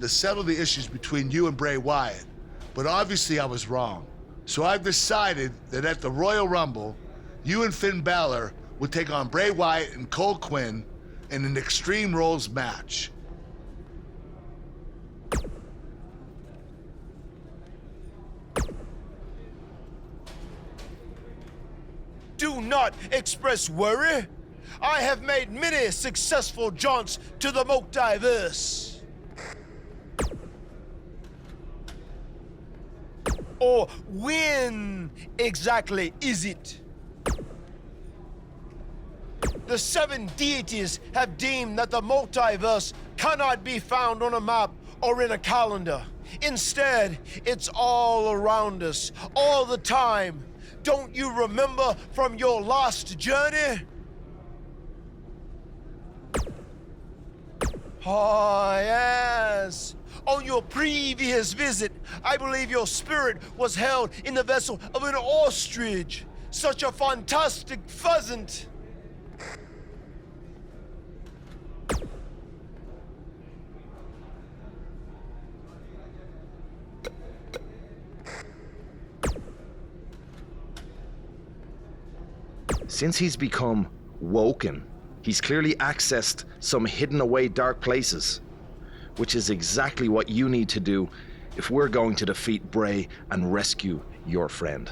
to settle the issues between you and Bray Wyatt, but obviously I was wrong. So I've decided that at the Royal Rumble, you and Finn Balor would take on Bray Wyatt and Cole Quinn in an Extreme Rules match. Do not express worry. I have made many successful jaunts to the multiverse. Or when exactly is it? The 7 deities have deemed that the multiverse cannot be found on a map or in a calendar. Instead, it's all around us, all the time. Don't you remember from your last journey? Oh, yes. On your previous visit, I believe your spirit was held in the vessel of an ostrich. Such a fantastic pheasant. Since he's become woken, he's clearly accessed some hidden away dark places, which is exactly what you need to do if we're going to defeat Bray and rescue your friend.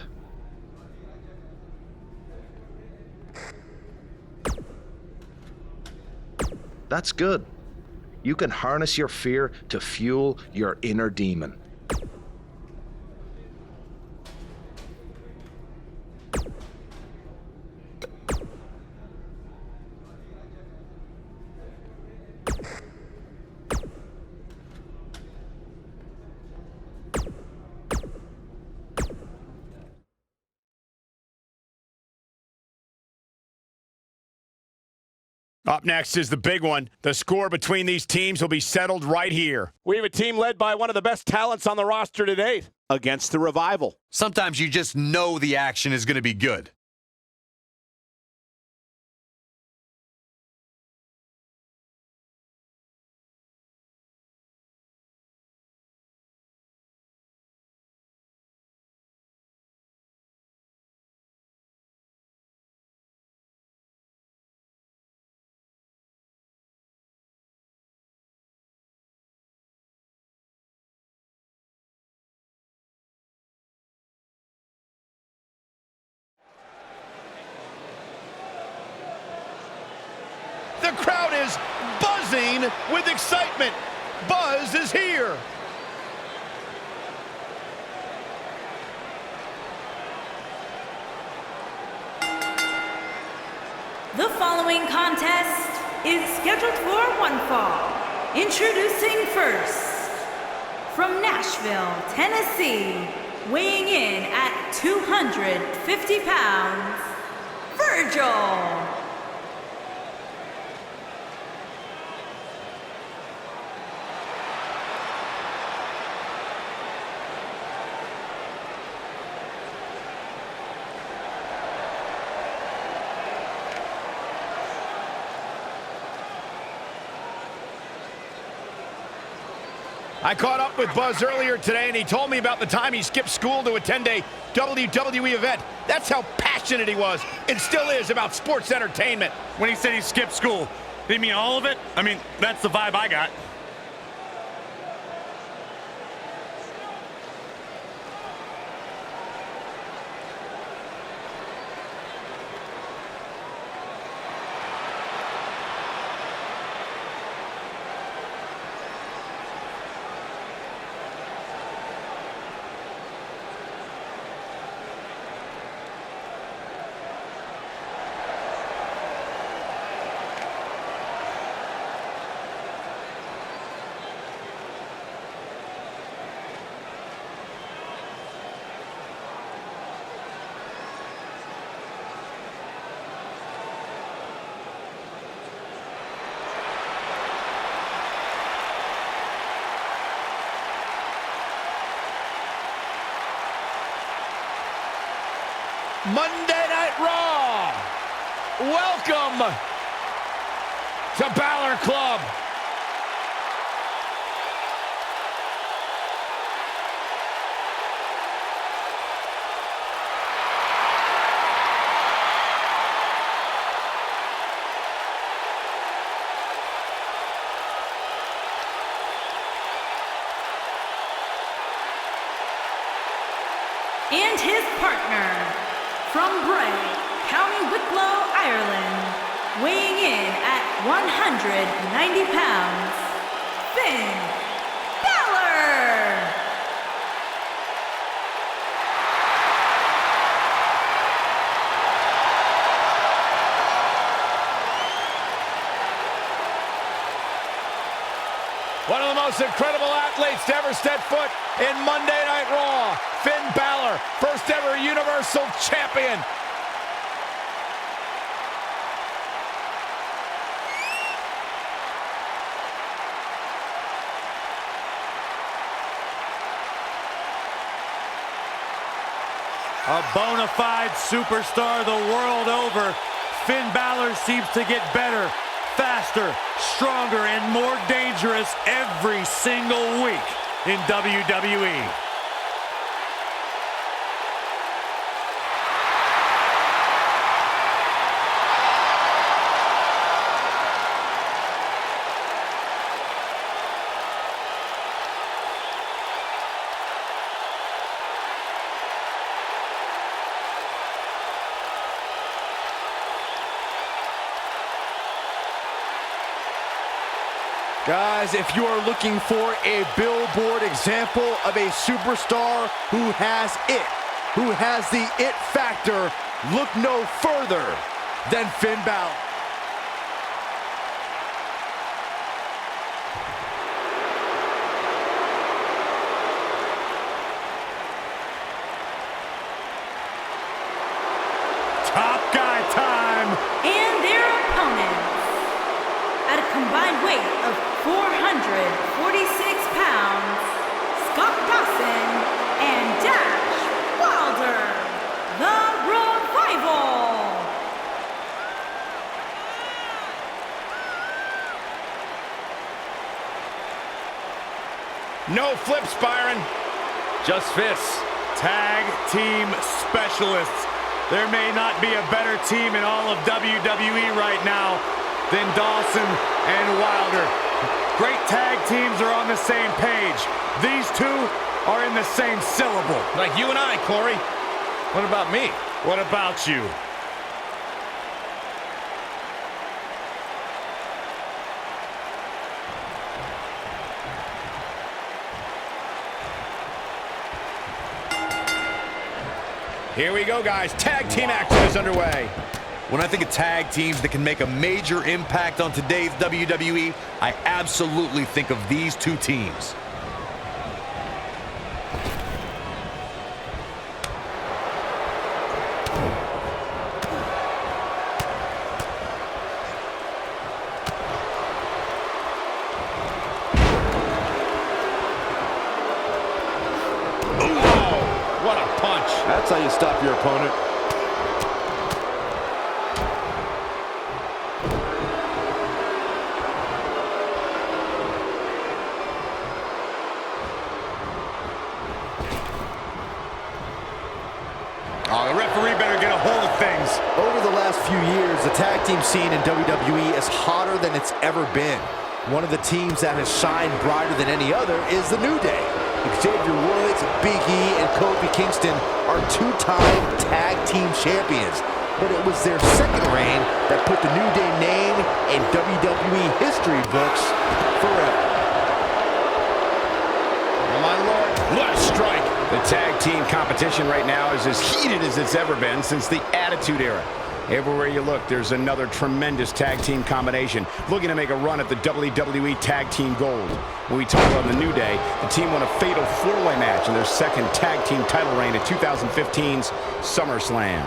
That's good. You can harness your fear to fuel your inner demon. Up next is the big one. The score between these teams will be settled right here. We have a team led by one of the best talents on the roster to date against the Revival. Sometimes you just know the action is going to be good. The crowd is buzzing with excitement. Buzz is here. The following contest is scheduled for one fall. Introducing first, from Nashville, Tennessee, weighing in at 250 pounds, Virgil. I caught up with Buzz earlier today, and he told me about the time he skipped school to attend a WWE event. That's how passionate he was, and still is, about sports entertainment. When he said he skipped school, did he mean all of it? I mean, that's the vibe I got. Monday Night Raw. Welcome to Balor Club. And his partner, from Bray, County Wicklow, Ireland, weighing in at 190 pounds, Finn Balor! One of the most incredible athletes to ever step foot in Monday Night Raw, Finn Balor, first ever Universal Champion. A bona fide superstar the world over, Finn Balor seems to get better, faster, stronger, and more dangerous every single week in WWE. Guys, if you are looking for a billboard example of a superstar who has it, who has the it factor, look no further than Finn Balor. Top guy time. And their opponents, at a combined weight of 446 pounds, Scott Dawson and Dash Wilder, the Revival. No flips, Byron. Just fists. Tag team specialists. There may not be a better team in all of WWE right now than Dawson and Wilder. Great tag teams are on the same page. These two are in the same syllable. Like you and I, Corey. What about me? What about you? Here we go, guys. Tag team action is underway. When I think of tag teams that can make a major impact on today's WWE, I absolutely think of these two teams. What a punch. That's how you stop your opponent. Oh, the referee better get a hold of things. Over the last few years, the tag team scene in WWE is hotter than it's ever been. One of the teams that has shined brighter than any other is the New Day. Xavier Woods, Big E, and Kofi Kingston are two-time tag team champions. But it was their second reign that put the New Day name in WWE history books forever. Oh, my Lord. What a strike. The tag team competition right now is as heated as it's ever been since the Attitude Era. Everywhere you look, there's another tremendous tag team combination looking to make a run at the WWE Tag Team Gold. When we talk about the New Day, the team won a fatal four-way match in their second tag team title reign at 2015's SummerSlam.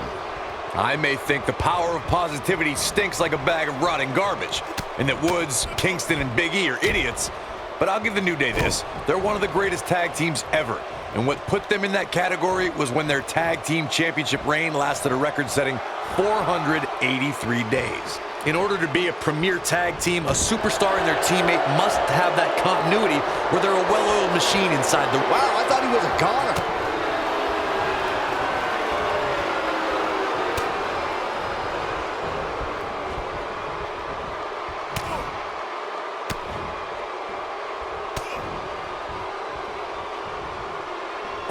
I may think the power of positivity stinks like a bag of rotting garbage, and that Woods, Kingston, and Big E are idiots, but I'll give the New Day this. They're one of the greatest tag teams ever, and what put them in that category was when their tag team championship reign lasted a record-setting 483 days. In order to be a premier tag team, a superstar and their teammate must have that continuity where they're a well-oiled machine inside the... Wow, I thought he was a goner.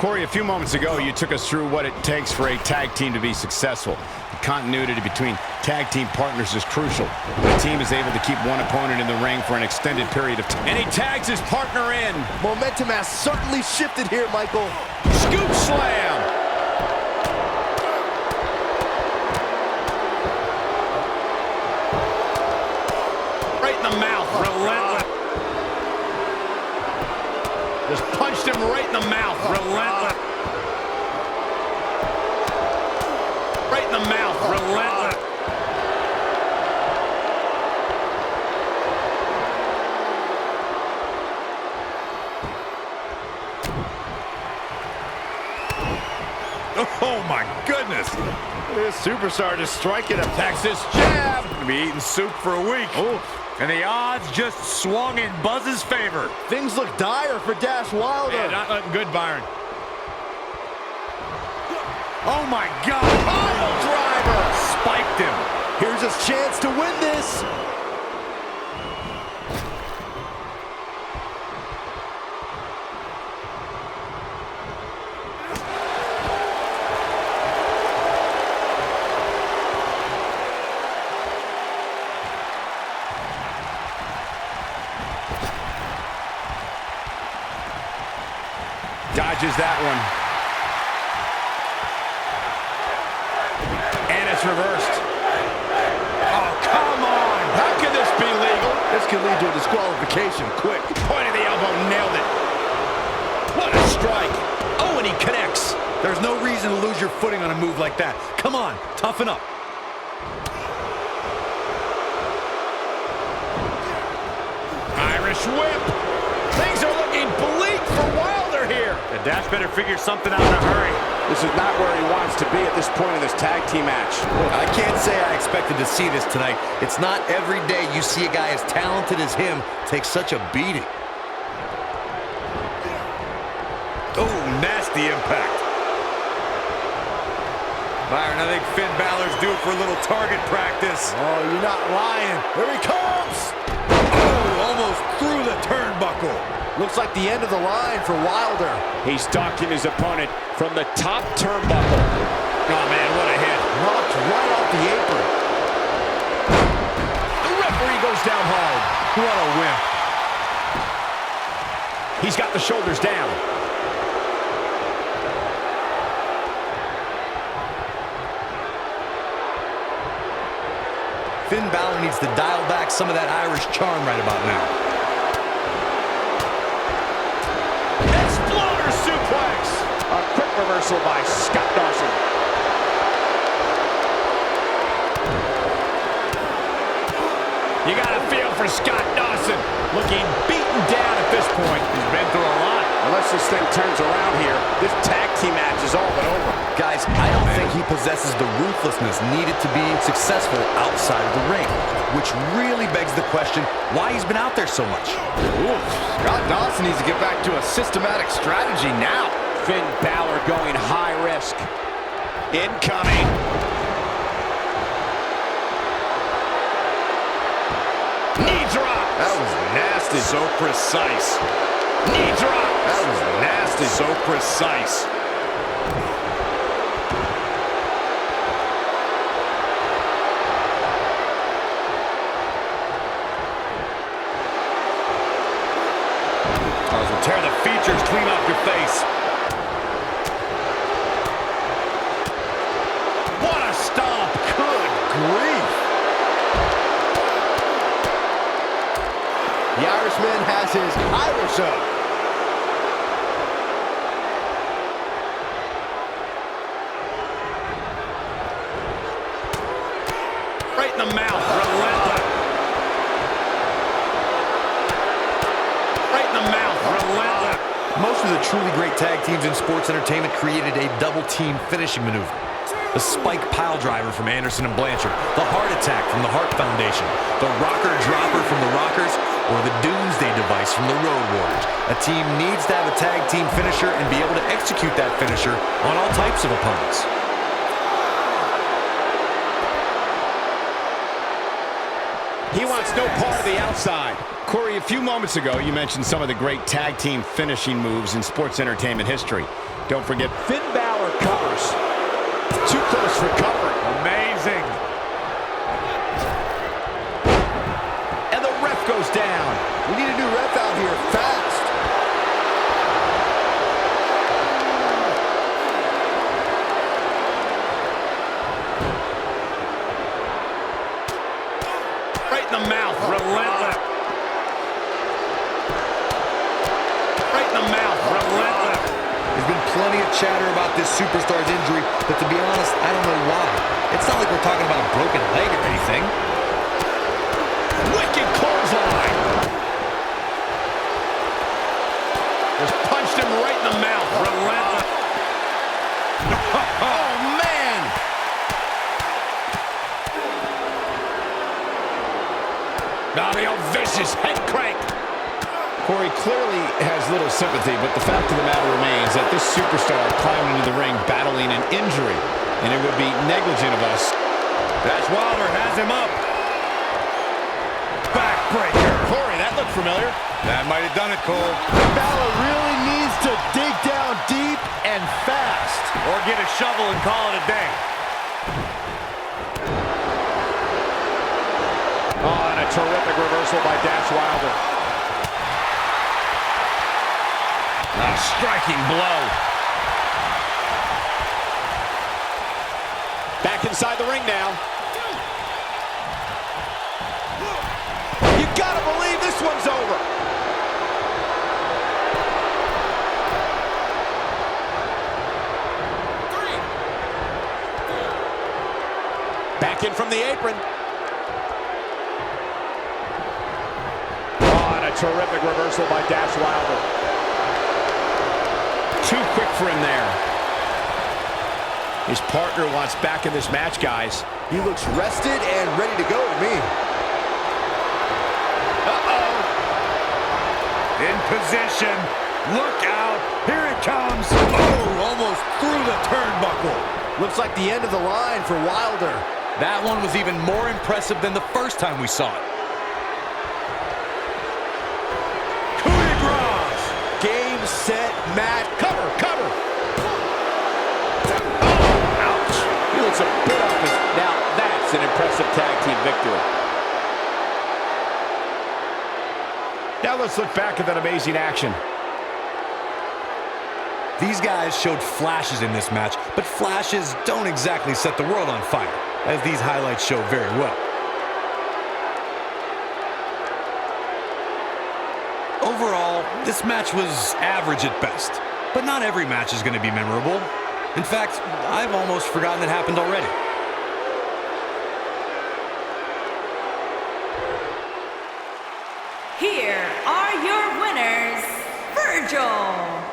Corey, a few moments ago, you took us through what it takes for a tag team to be successful. The continuity between tag team partners is crucial. The team is able to keep one opponent in the ring for an extended period of time. And he tags his partner in. Momentum has certainly shifted here, Michael. Scoop slam. Right in the mouth. Relentless. Just punched him right in the mouth. Relentless. Right in the mouth. Relentless. Oh, my goodness. This superstar just striking a Texas jab. Gonna be eating soup for a week. Oh. And the odds just swung in Buzz's favor. Things look dire for Dash Wilder. Yeah, not looking good, Byron. Oh, my God. Pile driver. Spiked him. Here's his chance to win this. Dodges that one. And it's reversed. Oh, come on. How can this be legal? This could lead to a disqualification quick. Point of the elbow, nailed it. What a strike. Oh, and he connects. There's no reason to lose your footing on a move like that. Come on, toughen up. Irish whip. Things are looking bleak for Wilder here. The Dash better figure something out in a hurry. This is not where he wants to be at this point in this tag team match. I can't say I expected to see this tonight. It's not every day you see a guy as talented as him take such a beating. Oh, nasty impact. Byron, I think Finn Balor's due for a little target practice. Oh, you're not lying. Here he comes. Oh, almost through the turnbuckle. Looks like the end of the line for Wilder. He's stalking his opponent from the top turnbuckle. Oh, man, what a hit. Knocked right off the apron. The referee goes down hard. What a wimp. He's got the shoulders down. Finn Balor needs to dial back some of that Irish charm right about now. Exploder suplex. A quick reversal by Scott Dawson. You got a feel for Scott Dawson. Looking beaten down at this point. He's been through a lot. Unless this thing turns around here, this tag team match is all but over. Guys, I don't think he possesses the ruthlessness needed to be successful outside of the ring, which really begs the question why he's been out there so much. Ooh, Scott Dawson needs to get back to a systematic strategy now. Finn Balor going high risk. Incoming. Knee drop. That was nasty. So precise. Knee drop. That was nasty. So precise. Tear the features clean off your face. What a stomp. Good grief. The Irishman has his Irish up. Right in the mouth. Relentless. Right in the mouth. Relentless. Most of the truly great tag teams in sports entertainment created a double-team finishing maneuver. The spike pile driver from Anderson and Blanchard, the heart attack from the Hart Foundation, the rocker dropper from the Rockers, or the Doomsday device from the Road Warriors. A team needs to have a tag team finisher and be able to execute that finisher on all types of opponents. He wants no part of the outside. Corey, a few moments ago, you mentioned some of the great tag team finishing moves in sports entertainment history. Don't forget Finn Balor covers. Too close for comfort. Amazing. and the ref goes down. We need a new ref out here, fast. Right in the mouth, relentless. Right in the mouth, relentless. There's been plenty of chatter about this superstar's injury, but to be honest, I don't know why. It's not like we're talking about a broken leg or anything. Wicked clothesline. Just punched him right in the mouth, relentless. Oh, man. Now the old vicious head crank. Corey clearly has little sympathy, but the fact of the matter remains that this superstar climbed into the ring battling an injury, and it would be negligent of us. Dash Wilder has him up. Backbreaker. Corey, that looked familiar. That might have done it, Cole. Balor really needs to dig down deep and fast. Or get a shovel and call it a day. Oh, and a terrific reversal by Dash Wilder. A striking blow. Back inside the ring now. You gotta believe this one's over. Back in from the apron. Oh, and a terrific reversal by Dash Wilder. Too quick for him there. His partner wants back in this match, guys. He looks rested and ready to go to me. Uh-oh. In position. Look out. Here it comes. Oh, almost through the turnbuckle. Looks like the end of the line for Wilder. That one was even more impressive than the first time we saw it. Coup de grace. Game, set, match. Cover. Oh, ouch. He looks a bit off his... Now, that's an impressive tag team victory. Now let's look back at that amazing action. These guys showed flashes in this match, but flashes don't exactly set the world on fire, as these highlights show very well. Overall, this match was average at best, but not every match is going to be memorable. In fact, I've almost forgotten it happened already. Here are your winners, Virgil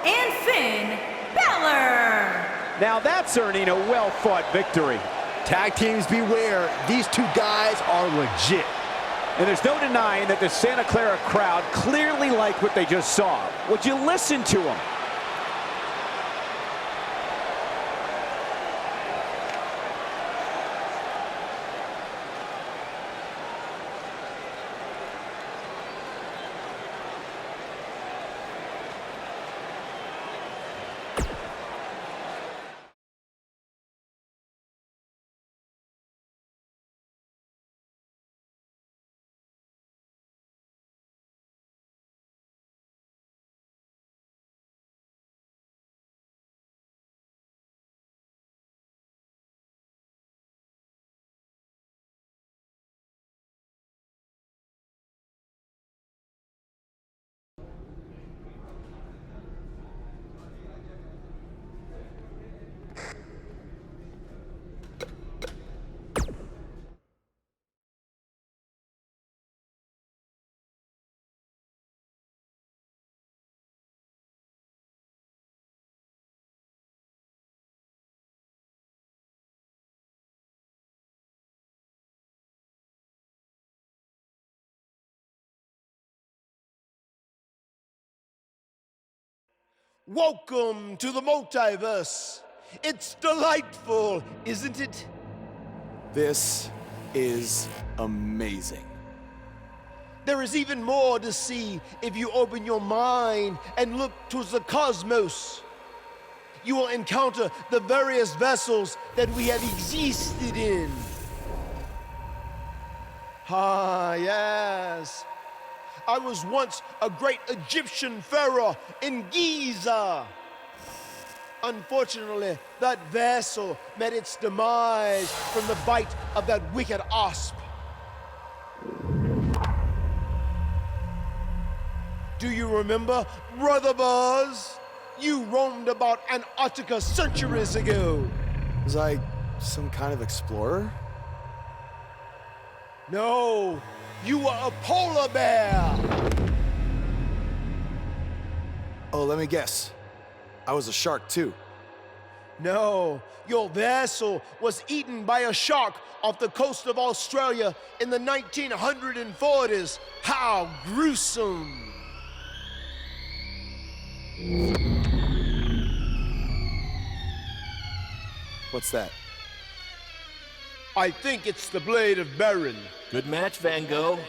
and Finn Balor. Now that's earning a well-fought victory. Tag teams beware. These two guys are legit. And there's no denying that the Santa Clara crowd clearly liked what they just saw. Would you listen to them? Welcome to the multiverse. It's delightful, isn't it? This is amazing. There is even more to see if you open your mind and look towards the cosmos. You will encounter the various vessels that we have existed in. Ah, yes. I was once a great Egyptian pharaoh in Giza. Unfortunately, that vessel met its demise from the bite of that wicked asp. Do you remember, Brother Buzz? You roamed about Antarctica centuries ago. Was I some kind of explorer? No, you were a polar bear. Oh, let me guess. I was a shark too. No, your vessel was eaten by a shark off the coast of Australia in the 1940s. How gruesome. What's that? I think it's the blade of Baron. Good match, Van Gogh.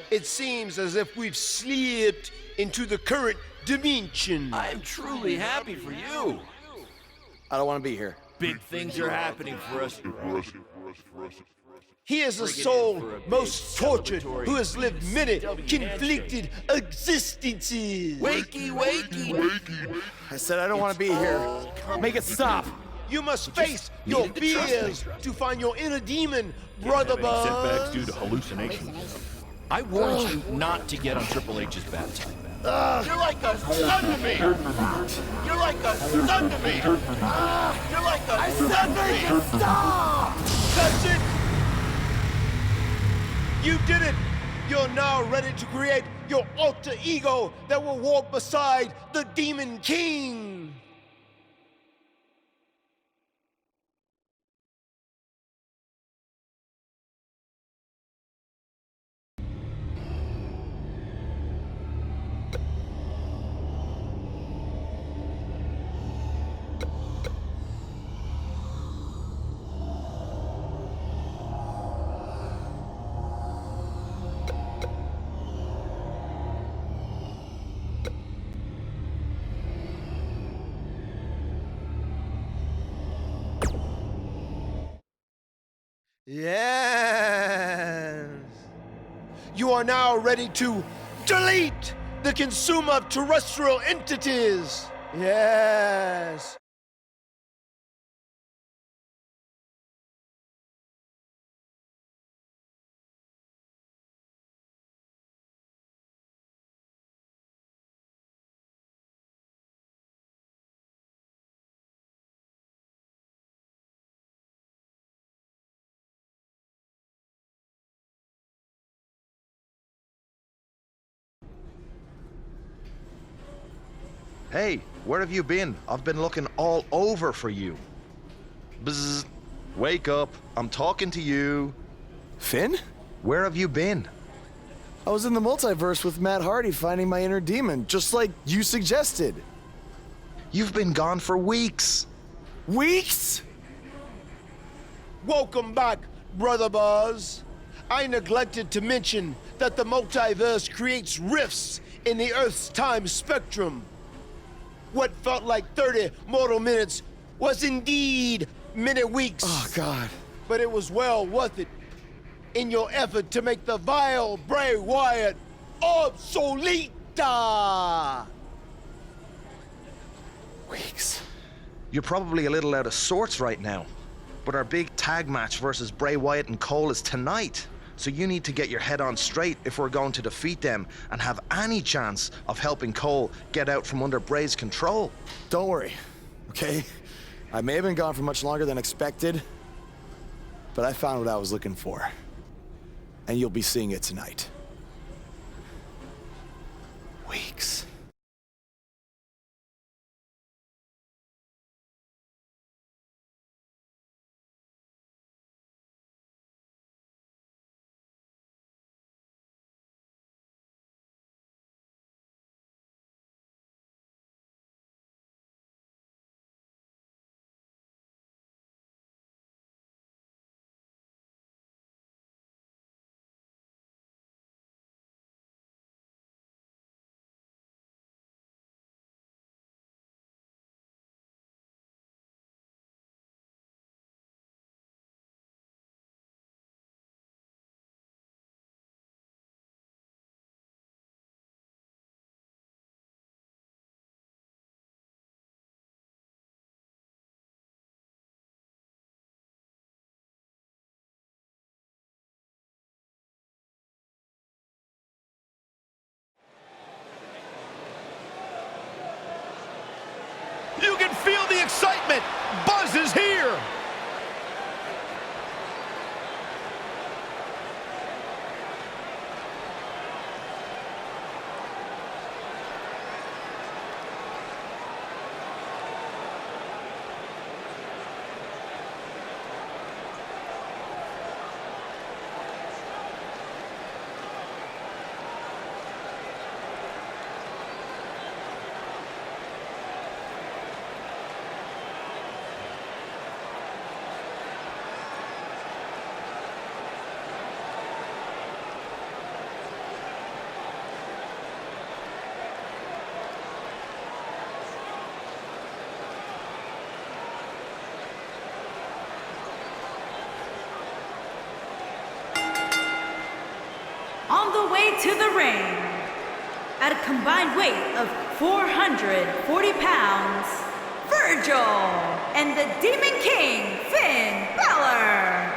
It seems as if we've slipped into the current dimension. I'm truly happy for you. I don't want to be here. Big things are happening for us. He is a soul most tortured who has lived many conflicted existences. Wakey, wakey. I said I don't want to be here. Make it stop. You must face your fears to find your inner demon, Brother Buzz. due to hallucinations. I warned you not to get on Triple H's bad time. You're like a son to me. You're like a son to me. You're like a son to me. Stop! That's it. You did it. You're now ready to create your alter ego that will walk beside the Demon King. Yes. You are now ready to delete the consumer of terrestrial entities. Yes. Hey, where have you been? I've been looking all over for you. Bzzz. Wake up. I'm talking to you. Finn? Where have you been? I was in the multiverse with Matt Hardy finding my inner demon, just like you suggested. You've been gone for weeks. Weeks? Welcome back, Brother Buzz. I neglected to mention that the multiverse creates rifts in the Earth's time spectrum. What felt like 30 mortal minutes was indeed many weeks. Oh, God. But it was well worth it in your effort to make the vile Bray Wyatt obsolete. Weeks. You're probably a little out of sorts right now, but our big tag match versus Bray Wyatt and Cole is tonight. So you need to get your head on straight if we're going to defeat them and have any chance of helping Cole get out from under Bray's control. Don't worry, okay? I may have been gone for much longer than expected, but I found what I was looking for. And you'll be seeing it tonight. Weeks. You can feel the excitement. Buzz is here. On the way to the ring, at a combined weight of 440 pounds, Virgil and the Demon King, Finn Balor.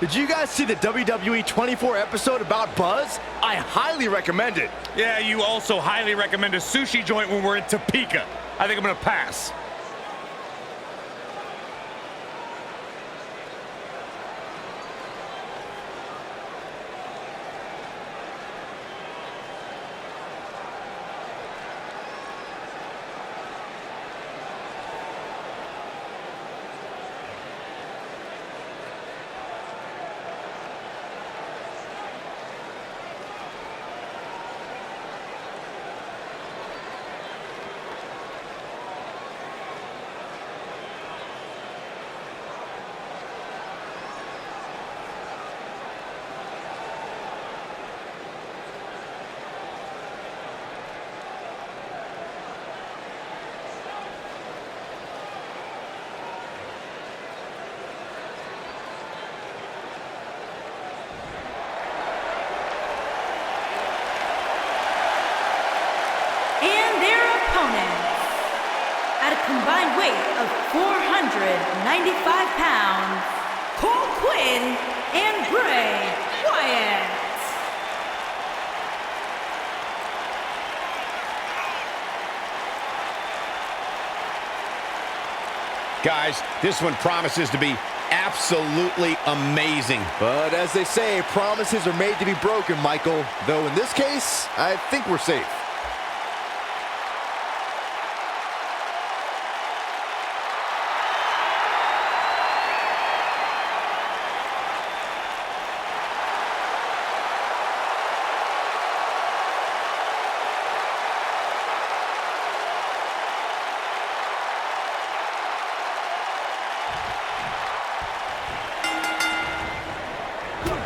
Did you guys see the WWE 24 episode about Buzz? I highly recommend it. Yeah, you also highly recommend a sushi joint when we're in Topeka. I think I'm gonna pass. At a combined weight of 495 pounds, Cole Quinn and Bray Wyatt. Guys, this one promises to be absolutely amazing. But as they say, promises are made to be broken, Michael. Though in this case, I think we're safe.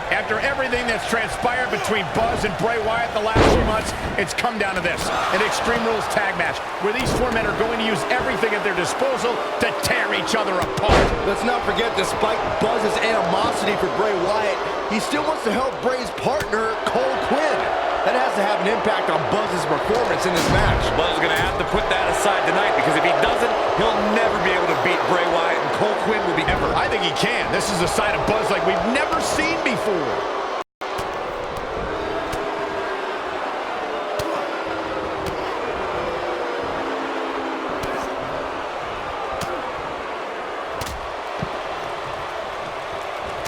After everything that's transpired between Buzz and Bray Wyatt the last few months, it's come down to this, an Extreme Rules tag match, where these four men are going to use everything at their disposal to tear each other apart. Let's not forget, despite Buzz's animosity for Bray Wyatt, he still wants to help Bray's partner, Cole Quinn. That has to have an impact on Buzz's performance in this match. Buzz is going to have to put that aside tonight, because if he doesn't, he'll never be able to beat Bray Wyatt, and Cole Quinn will be ever. I think he can. This is a side of Buzz like we've never seen before.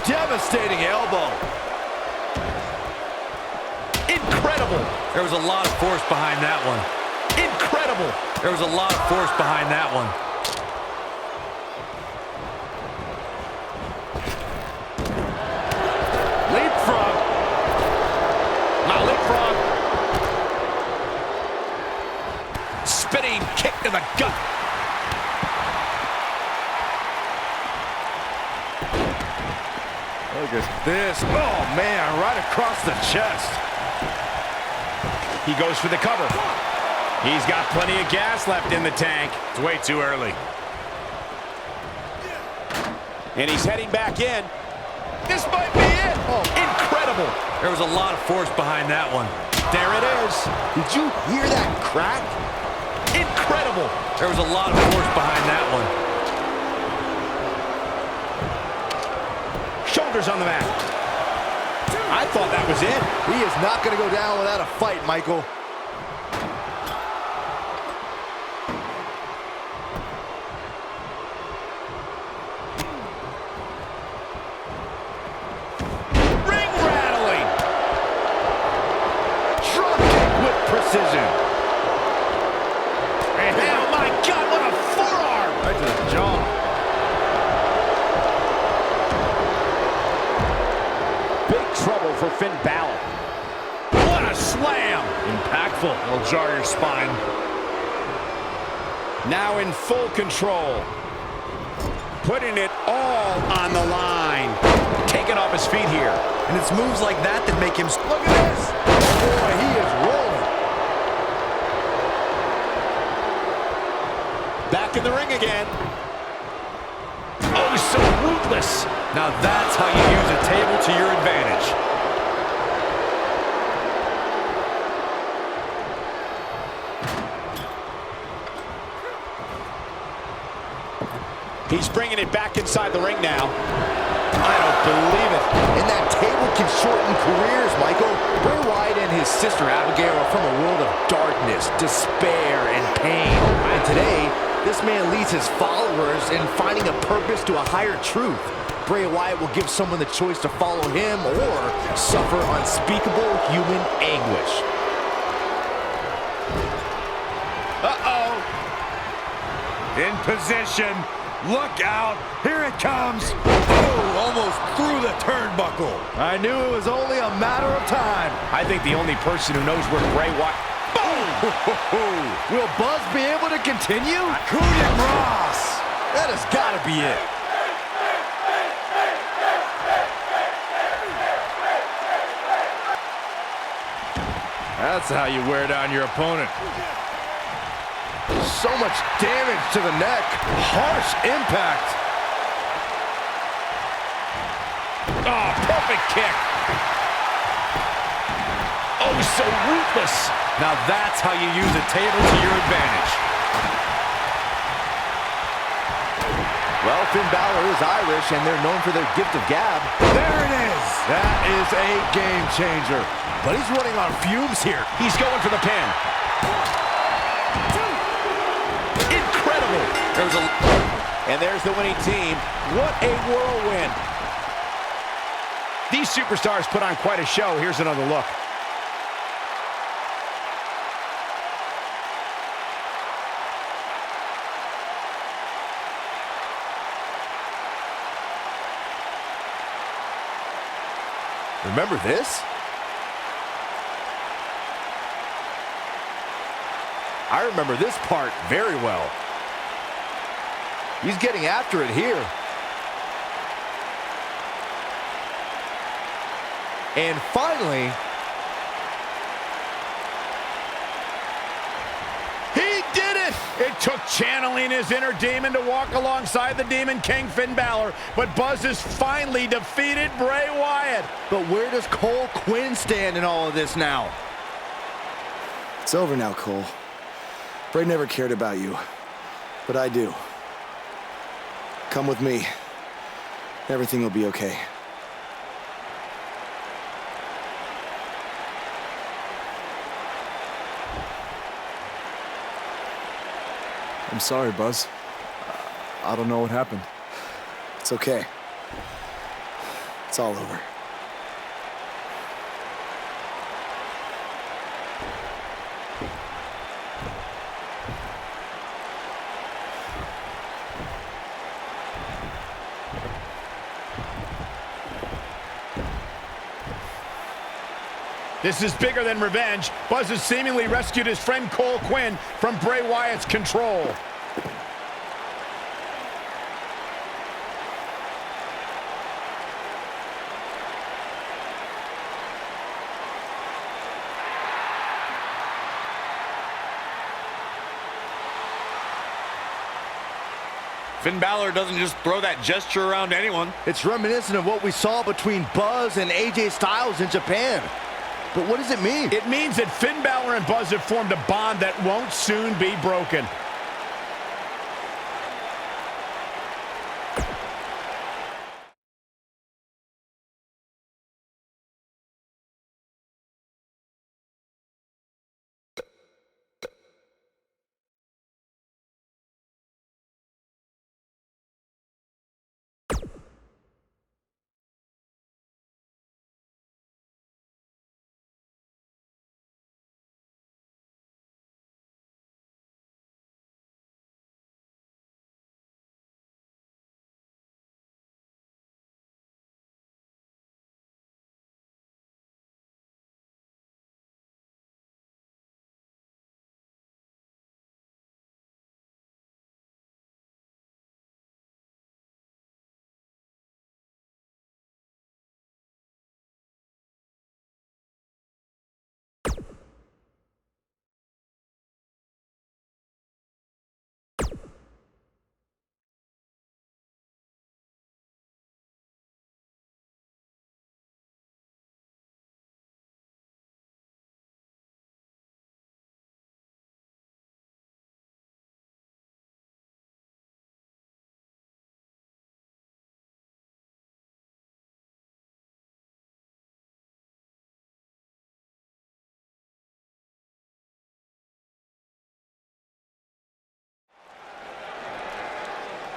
Devastating elbow. Incredible. There was a lot of force behind that one. Incredible. There was a lot of force behind that one. Look at this. Oh, man, right across the chest. He goes for the cover. He's got plenty of gas left in the tank. It's way too early. And he's heading back in. This might be it. Oh, incredible. There was a lot of force behind that one. There it is. Did you hear that crack? Incredible. There was a lot of force behind that one. Shoulders on the mat. I thought that was it. He is not going to go down without a fight, Michael. Ring rattling. Drop kick with precision. And oh my God, what a forearm. Right to the jaw. Trouble for Finn Balor. What a slam! Impactful. It'll jar your spine. Now in full control. Putting it all on the line. Taking off his feet here. And it's moves like that that make him... Look at this. Oh, boy, he is rolling. Back in the ring again. Oh, so ruthless. Now that's how you use a table to your advantage. He's bringing it back inside the ring now. I don't believe it. And that table can shorten careers, Michael. Bray Wyatt and his sister Abigail are from a world of darkness, despair, and pain. And today, this man leads his followers in finding a purpose to a higher truth. Bray Wyatt will give someone the choice to follow him or suffer unspeakable human anguish. Uh-oh. In position. Look out. Here it comes. Oh, almost through the turnbuckle. I knew it was only a matter of time. I think the only person who knows where Bray Wyatt... Boom! Will Buzz be able to continue? Coup de grace. That has got to be it. That's how you wear down your opponent. So much damage to the neck. Harsh impact. Oh, perfect kick. Oh, so ruthless. Now that's how you use a table to your advantage. Well, Finn Balor is Irish, and they're known for their gift of gab. There it is. That is a game changer. But he's running on fumes here. He's going for the pin. Incredible. And there's the winning team. What a whirlwind. These superstars put on quite a show. Here's another look. Remember this? I remember this part very well. He's getting after it here. And finally, he did it! It took channeling his inner demon to walk alongside the Demon King, Finn Balor, but Buzz has finally defeated Bray Wyatt. but where does Cole Quinn stand in all of this now? It's over now, Cole. Bray never cared about you, but I do. Come with me. Everything will be okay. I'm sorry, Buzz. I don't know what happened. It's okay. It's all over. This is bigger than revenge. Buzz has seemingly rescued his friend Cole Quinn from Bray Wyatt's control. Finn Balor doesn't just throw that gesture around anyone. It's reminiscent of what we saw between Buzz and AJ Styles in Japan. But what does it mean? It means that Finn Balor and Buzz have formed a bond that won't soon be broken.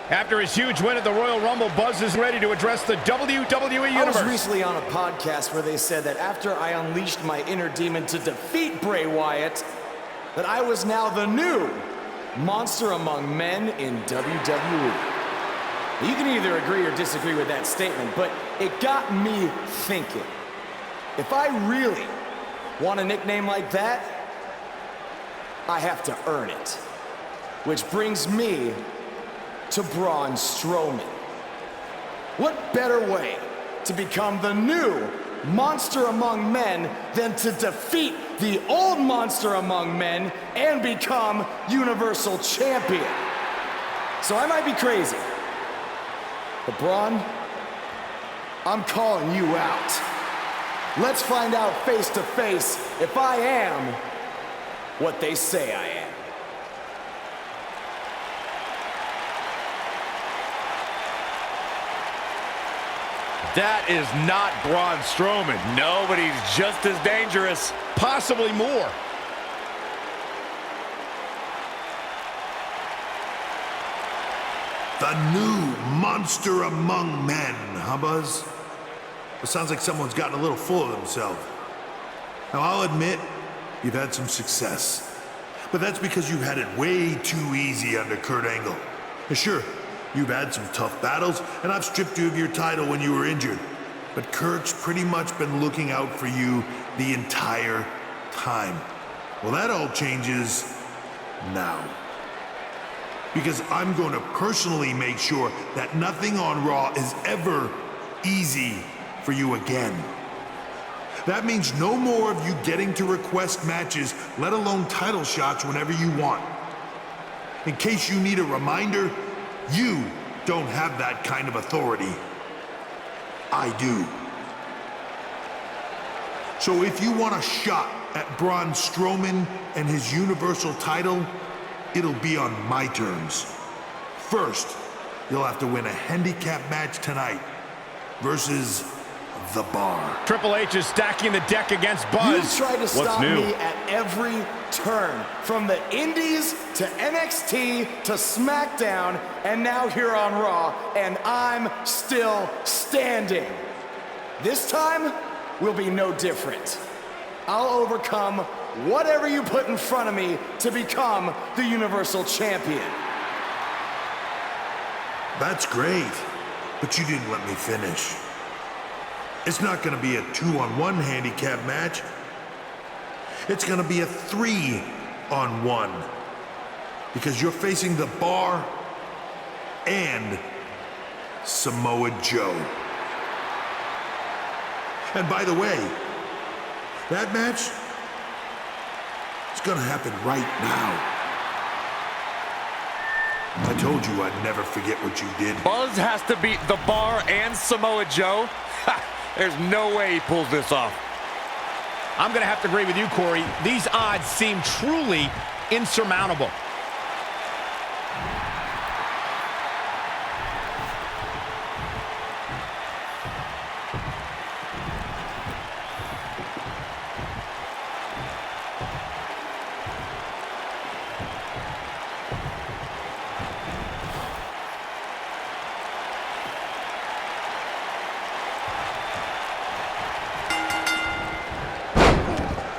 After his huge win at the Royal Rumble, Buzz is ready to address the WWE Universe. I was recently on a podcast where they said that after I unleashed my inner demon to defeat Bray Wyatt, that I was now the new monster among men in WWE. You can either agree or disagree with that statement, but it got me thinking. If I really want a nickname like that, I have to earn it. Which brings me to Braun Strowman. What better way to become the new monster among men than to defeat the old monster among men and become Universal Champion? So I might be crazy, but Braun, I'm calling you out. Let's find out face to face if I am what they say I am. That is not Braun Strowman. No, but he's just as dangerous. Possibly more. The new monster among men, huh, Buzz? It sounds like someone's gotten a little full of themselves. Now, I'll admit, you've had some success. But that's because you've had it way too easy under Kurt Angle. And sure, you've had some tough battles, and I've stripped you of your title when you were injured. But Kurt's pretty much been looking out for you the entire time. Well, that all changes now. Because I'm going to personally make sure that nothing on Raw is ever easy for you again. That means no more of you getting to request matches, let alone title shots whenever you want. In case you need a reminder, you don't have that kind of authority. I do. So if you want a shot at Braun Strowman and his Universal title, it'll be on my terms. First, you'll have to win a handicap match tonight versus The Bar. Triple H is stacking the deck against Buzz. You tried to stop me at every turn, from the Indies to NXT to SmackDown, and now here on Raw, and I'm still standing. This time will be no different. I'll overcome whatever you put in front of me to become the Universal Champion. That's great, but you didn't let me finish. It's not gonna be a 2-on-1 handicap match. It's gonna be a 3-on-1. Because you're facing The Bar and Samoa Joe. And by the way, that match is gonna happen right now. I told you I'd never forget what you did. Buzz has to beat The Bar and Samoa Joe? Ha! There's no way he pulls this off. I'm going to have to agree with you, Corey. These odds seem truly insurmountable.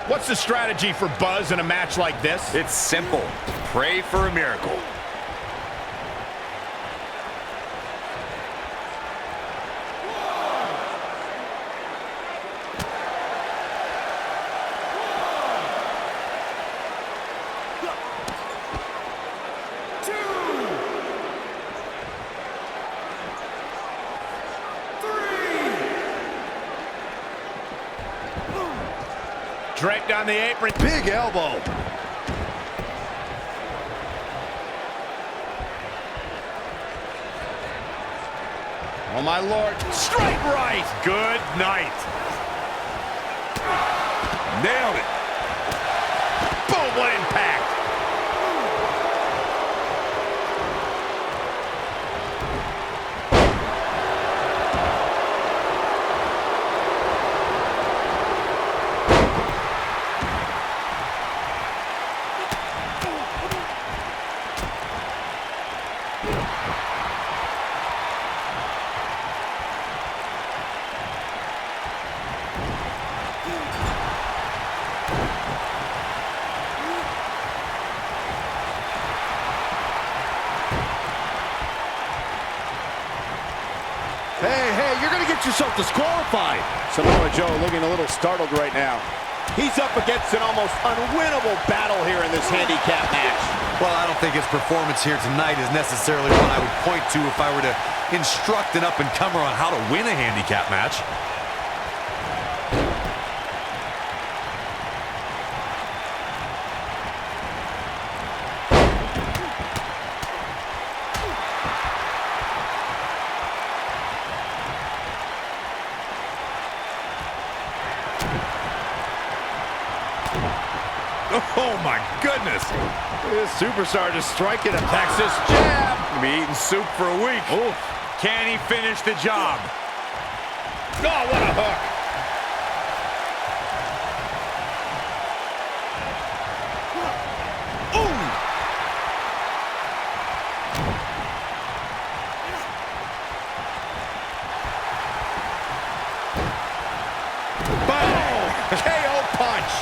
What's the strategy for Buzz in a match like this? It's simple. Pray for a miracle. Draped on the apron. Big elbow. Oh, my Lord. Straight right. Good night. Nailed it. Boom, what impact. Hey, you're going to get yourself disqualified. Samoa Joe looking a little startled right now. He's up against an almost unwinnable battle here in this handicap match. Well, I don't think his performance here tonight is necessarily one I would point to if I were to instruct an up-and-comer on how to win a handicap match. Oh, my goodness. This superstar just striking a Texas jab. Gonna be eating soup for a week. Oof. Can he finish the job? Oh, what a hook. KO punch.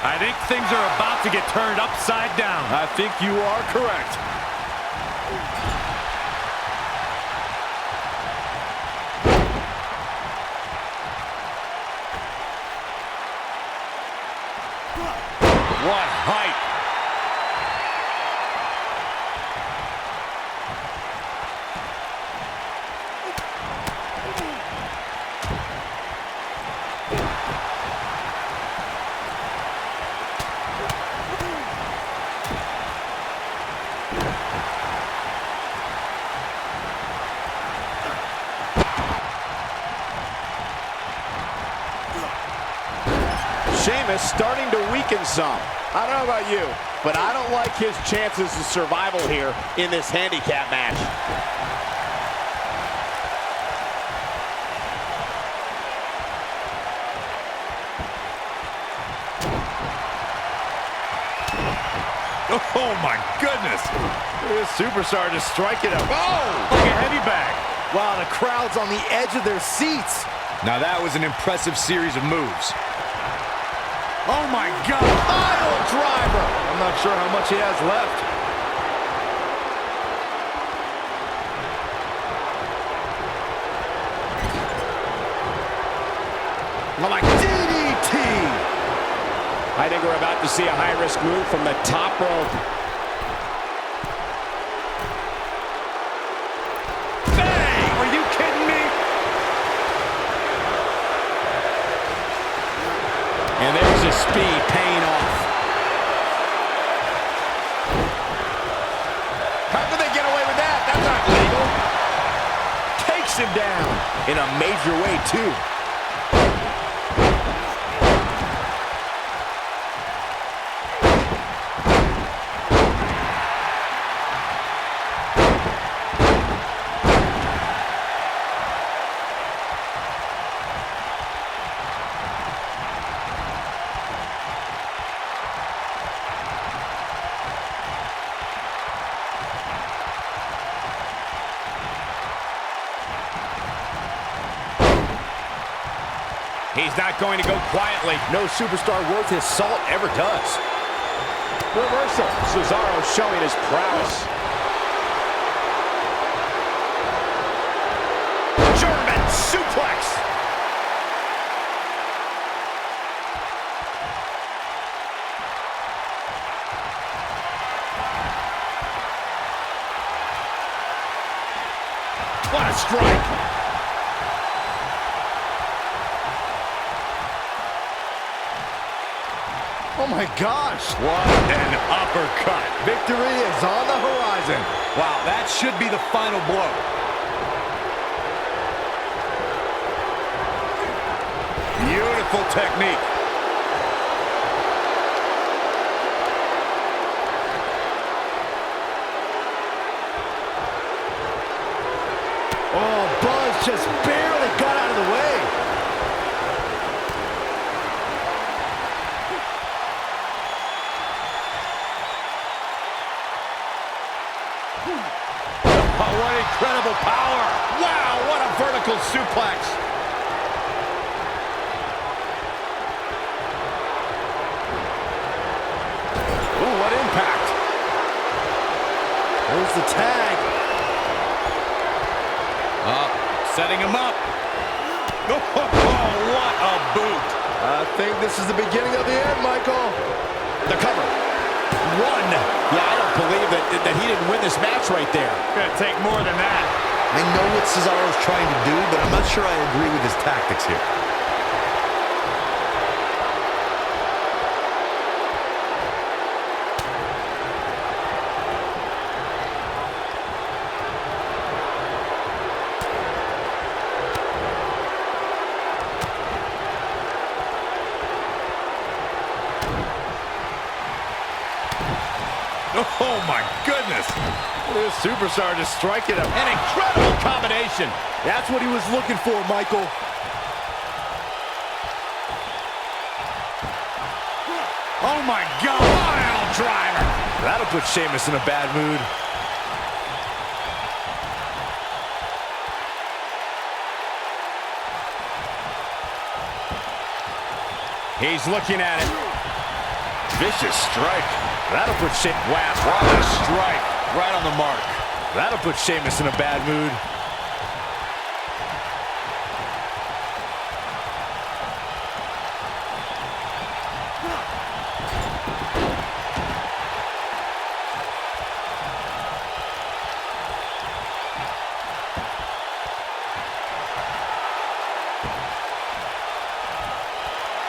I think things are about to get turned upside down. I think you are correct. What height. Sheamus starting to weaken some. I don't know about you, but I don't like his chances of survival here in this handicap match. Oh, my goodness. This superstar just striking a... Oh, like a heavy bag. Wow, the crowd's on the edge of their seats. Now that was an impressive series of moves. Oh, my God. Pile driver. I'm not sure how much he has left. Oh my DDT! I think we're about to see a high-risk move from the top rope. Bang! Are you kidding me? And there's his speed paying off. How can they get away with that? That's not legal. Takes him down in a major way, too. He's not going to go quietly. No superstar worth his salt ever does. Reversal. Cesaro showing his prowess. German suplex. What a strike. Oh my gosh! What an uppercut. Victory is on the horizon. Wow, that should be the final blow. Beautiful technique. Oh, Buzz just barely got out of the way. Oh, what incredible power. Wow, what a vertical suplex. Oh, what impact. There's the tag. Setting him up. Oh, what a boot. I think this is the beginning of the end, Michael. The cover. One. Yeah, I don't believe that he didn't win this match right there. Gonna take more than that. I know what Cesaro's trying to do, but I'm not sure I agree with his tactics here. Oh, my goodness. This superstar just striking him. An incredible combination. That's what he was looking for, Michael. Oh, my God. Pile driver. That'll put Sheamus in a bad mood. He's looking at it. Vicious strike. That'll put Sheamus. Wow, what a strike. Right on the mark. That'll put Sheamus in a bad mood.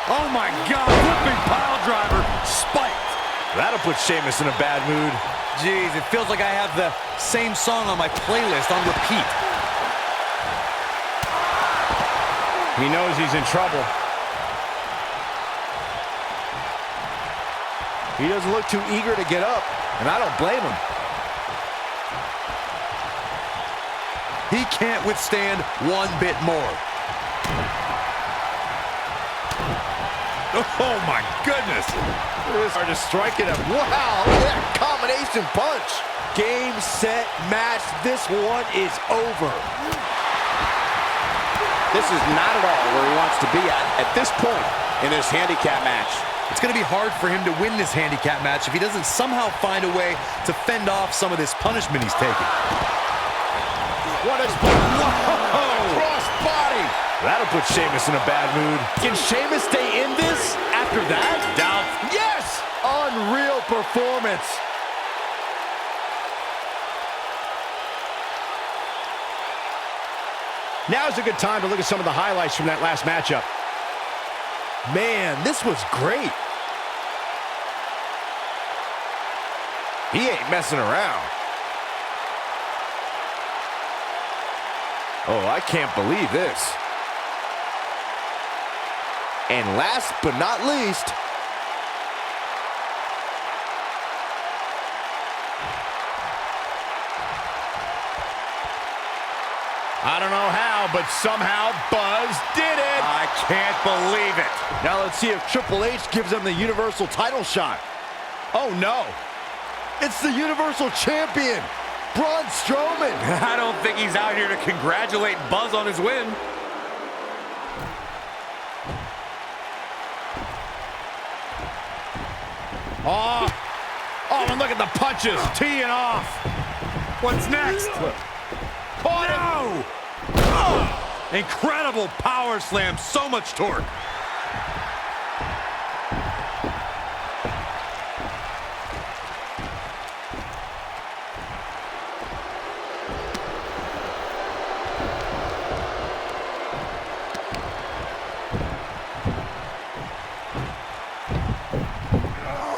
Oh, my God. Flipping pile driver. Spiked. That'll put Sheamus in a bad mood. Jeez, it feels like I have the same song on my playlist on repeat. He knows he's in trouble. He doesn't look too eager to get up, and I don't blame him. He can't withstand one bit more. Oh, my goodness. Are just striking him. Wow, look at that combination punch. Game, set, match. This one is over. This is not at all where he wants to be at this point in this handicap match. It's going to be hard for him to win this handicap match if he doesn't somehow find a way to fend off some of this punishment he's taking. What is... Whoa! Cross body! That'll put Sheamus in a bad mood. Can Sheamus stay in this after that? Doubt. Yes! Unreal performance. Now's a good time to look at some of the highlights from that last matchup. Man, this was great. He ain't messing around. Oh, I can't believe this. And last but not least, I don't know how, but somehow Buzz did it. I can't believe it. Now let's see if Triple H gives him the Universal title shot. Oh, no. It's the Universal Champion, Braun Strowman. I don't think he's out here to congratulate Buzz on his win. Oh, and look at the punches, teeing off. What's next? Caught him. Oh, incredible power slam, so much torque.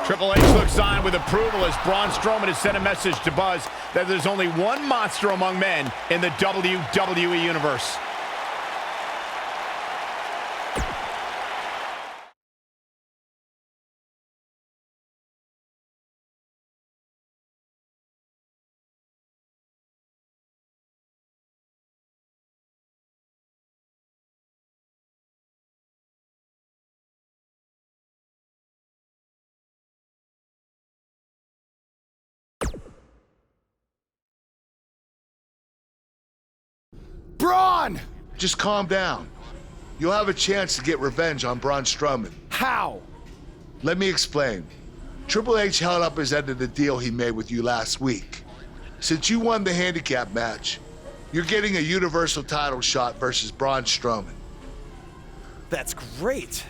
Triple H looks on with approval as Braun Strowman has sent a message to Buzz that there's only one monster among men in the WWE Universe. Braun! Just calm down. You'll have a chance to get revenge on Braun Strowman. How? Let me explain. Triple H held up his end of the deal he made with you last week. Since you won the handicap match, you're getting a Universal title shot versus Braun Strowman. That's great.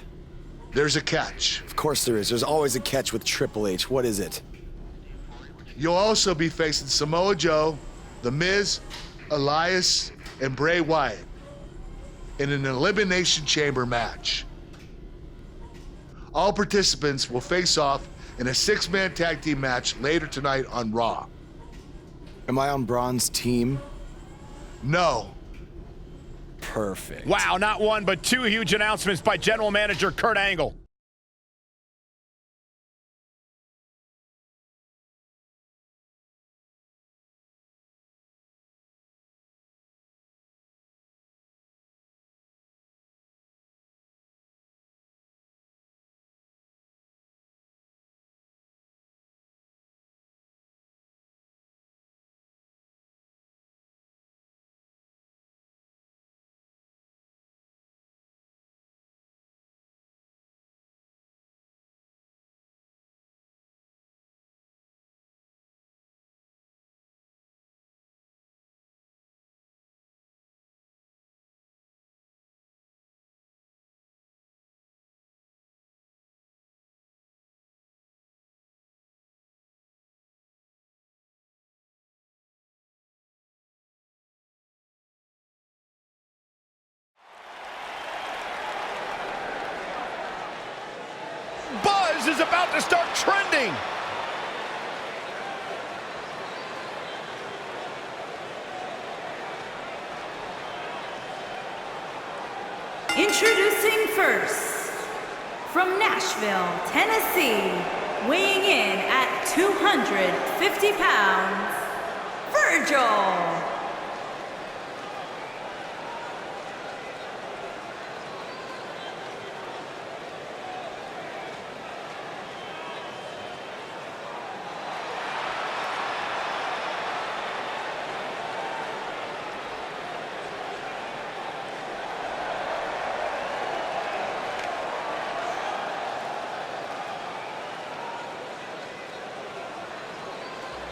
There's a catch. Of course there is. There's always a catch with Triple H. What is it? You'll also be facing Samoa Joe, The Miz, Elias, and Bray Wyatt in an Elimination Chamber match. All participants will face off in a 6-man tag team match later tonight on Raw. Am I on Braun's team? No. Perfect. Wow, not one, but two huge announcements by General Manager Kurt Angle. Buzz is about to start trending. Introducing first, from Nashville, Tennessee, weighing in at 250 pounds, Virgil.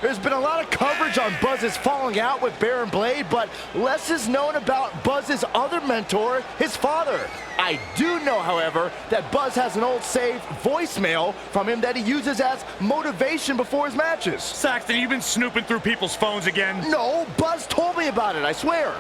There's been a lot of coverage on Buzz's falling out with Baron Blade, but less is known about Buzz's other mentor, his father. I do know, however, that Buzz has an old saved voicemail from him that he uses as motivation before his matches. Saxton, you've been snooping through people's phones again? No, Buzz told me about it, I swear.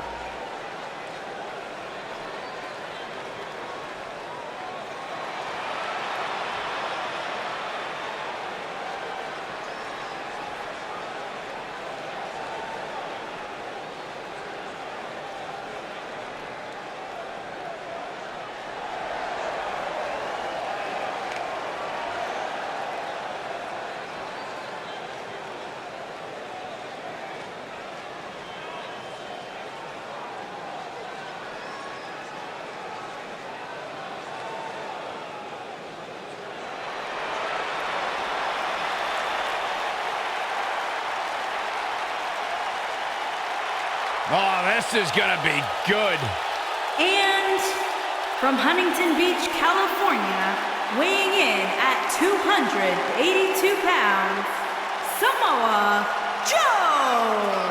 Oh, this is gonna be good. And from Huntington Beach, California, weighing in at 282 pounds, Samoa Joe!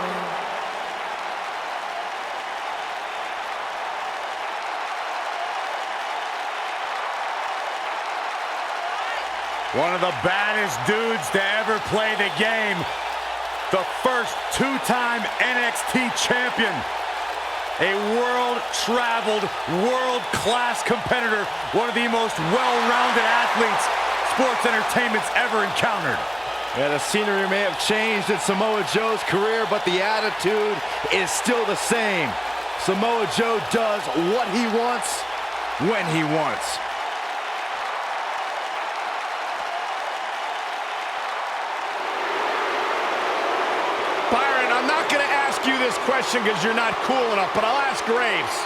One of the baddest dudes to ever play the game. The first two-time NXT champion. A world-traveled, world-class competitor. One of the most well-rounded athletes sports entertainment's ever encountered. Yeah, the scenery may have changed in Samoa Joe's career, but the attitude is still the same. Samoa Joe does what he wants, when he wants. Byron, I'm not going to ask you this question because you're not cool enough, but I'll ask Graves.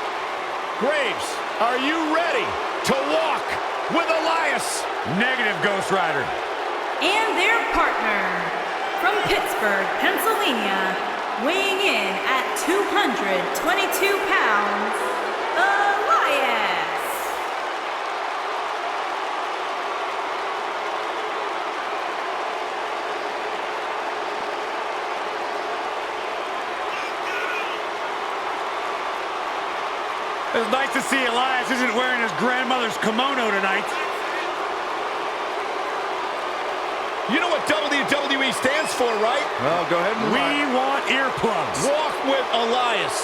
Graves, are you ready to walk with Elias? Negative, Ghost Rider. And their partner, from Pittsburgh, Pennsylvania, weighing in at 222 pounds, Elias. It's nice to see Elias isn't wearing his grandmother's kimono tonight. You know what WWE stands for, right? Well, go ahead and We want earplugs. Walk with Elias.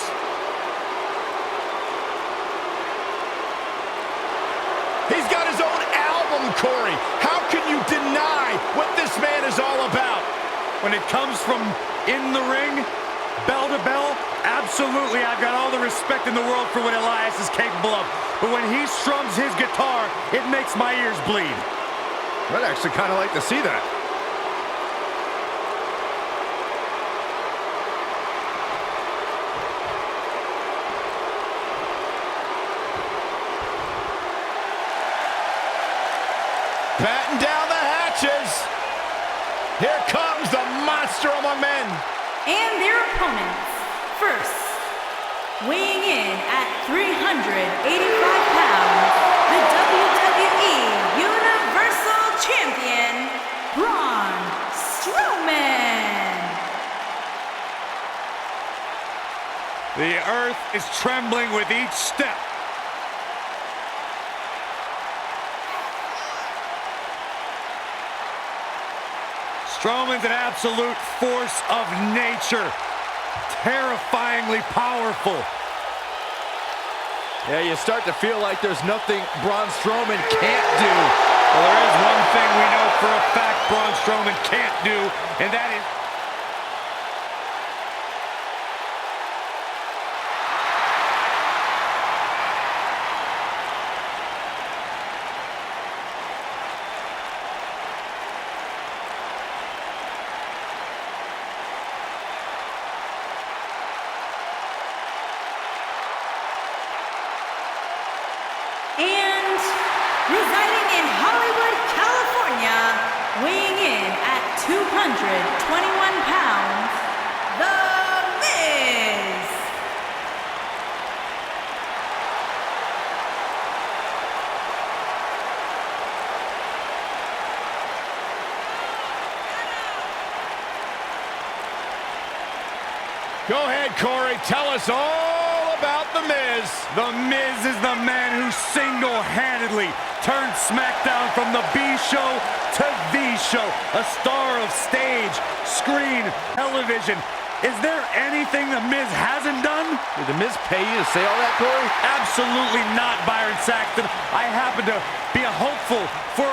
He's got his own album, Corey. How can you deny what this man is all about? When it comes from in the ring, bell to bell, absolutely, I've got all the respect in the world for what Elias is capable of. But when he strums his guitar, it makes my ears bleed. I'd actually kind of like to see that. Batten down the hatches. Here comes the monster among men. And their opponents, first, weighing in at 385 pounds, the WWE Universal Champion, Braun Strowman. The earth is trembling with each step. Strowman's an absolute force of nature. Terrifyingly powerful. Yeah, you start to feel like there's nothing Braun Strowman can't do. Well, there is one thing we know for a fact Braun Strowman can't do, and that is... And residing in Hollywood, California, weighing in at 221 pounds, The Miz. Go ahead, Corey. Tell us all about The Miz. The Miz is the man who single-handedly turned SmackDown from the B show to the show. A star of stage, screen, television. Is there anything The Miz hasn't done? Did The Miz pay you to say all that, Corey? Absolutely not, Byron Saxton. I happen to be a hopeful for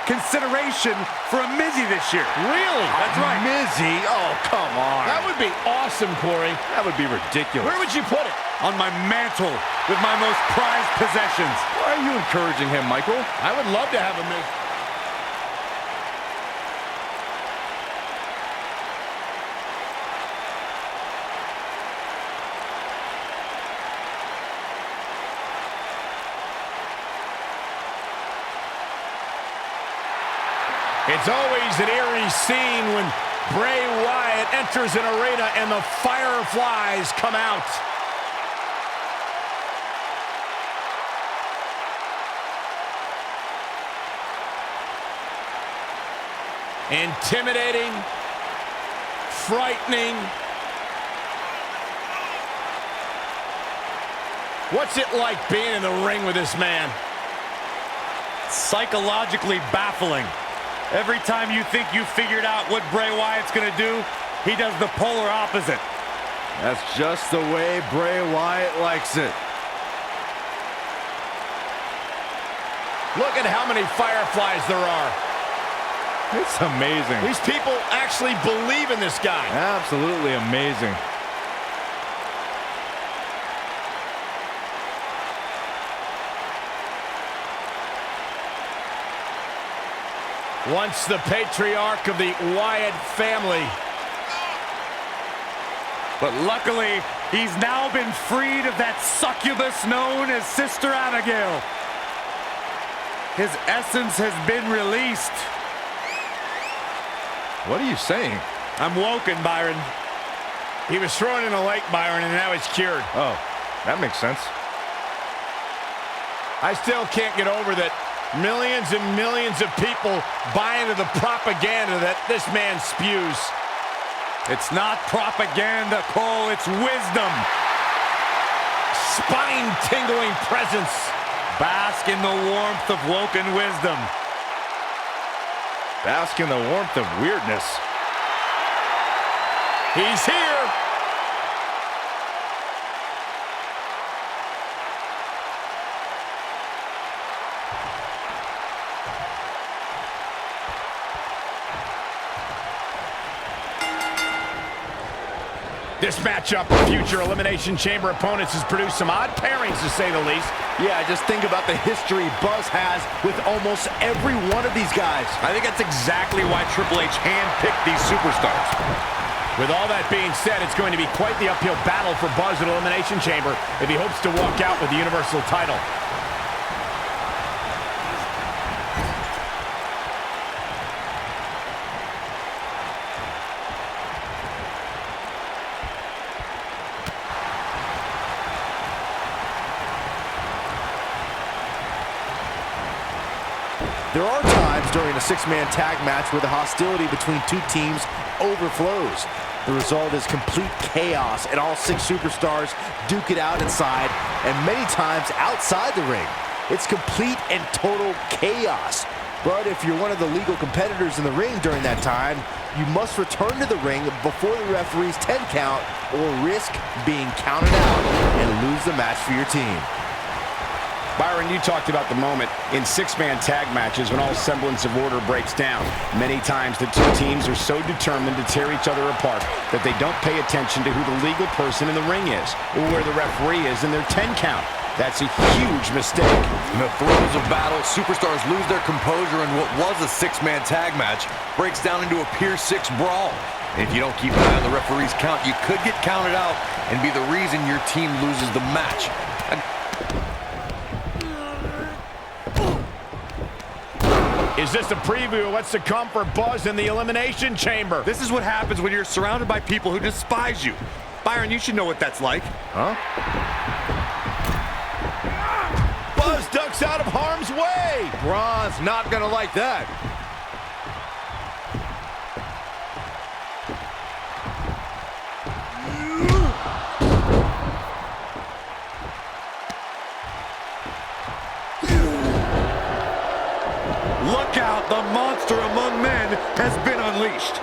consideration for a Mizzy this year. Really? That's right. Mizzy? Oh, come on. That would be awesome, Corey. That would be ridiculous. Where would you put it? On my mantle with my most prized possessions. Why are you encouraging him, Michael? I would love to have a Miz. It's always an eerie scene when Bray Wyatt enters an arena and the fireflies come out. Intimidating, frightening. What's it like being in the ring with this man? Psychologically baffling. Every time you think you figured out what Bray Wyatt's going to do, he does the polar opposite. That's just the way Bray Wyatt likes it. Look at how many fireflies there are. It's amazing. These people actually believe in this guy. Absolutely amazing. Once the patriarch of the Wyatt family. But luckily, he's now been freed of that succubus known as Sister Abigail. His essence has been released. What are you saying? I'm woken, Byron. He was thrown in a lake, Byron, and now he's cured. Oh, that makes sense. I still can't get over that millions and millions of people buy into the propaganda that this man spews. It's not propaganda, Cole, it's wisdom. Spine-tingling presence. Bask in the warmth of woken wisdom. Bask in the warmth of weirdness. He's here. This matchup of future Elimination Chamber opponents has produced some odd pairings, to say the least. Yeah, just think about the history Buzz has with almost every one of these guys. I think that's exactly why Triple H handpicked these superstars. With all that being said, it's going to be quite the uphill battle for Buzz at Elimination Chamber if he hopes to walk out with the Universal title. There are times during a six-man tag match where the hostility between two teams overflows. The result is complete chaos, and all six superstars duke it out inside and many times outside the ring. It's complete and total chaos. But if you're one of the legal competitors in the ring during that time, you must return to the ring before the referee's 10 count or risk being counted out and lose the match for your team. Byron, you talked about the moment in six-man tag matches when all semblance of order breaks down. Many times the two teams are so determined to tear each other apart that they don't pay attention to who the legal person in the ring is or where the referee is in their 10 count. That's a huge mistake. In the throes of battle, superstars lose their composure, and what was a six-man tag match breaks down into a Pier 6 brawl. And if you don't keep an eye on the referee's count, you could get counted out and be the reason your team loses the match. Is this a preview of what's to come for Buzz in the Elimination Chamber? This is what happens when you're surrounded by people who despise you. Byron, you should know what that's like. Huh? Buzz ducks out of harm's way. Braun's not gonna like that. Look out, the monster among men has been unleashed.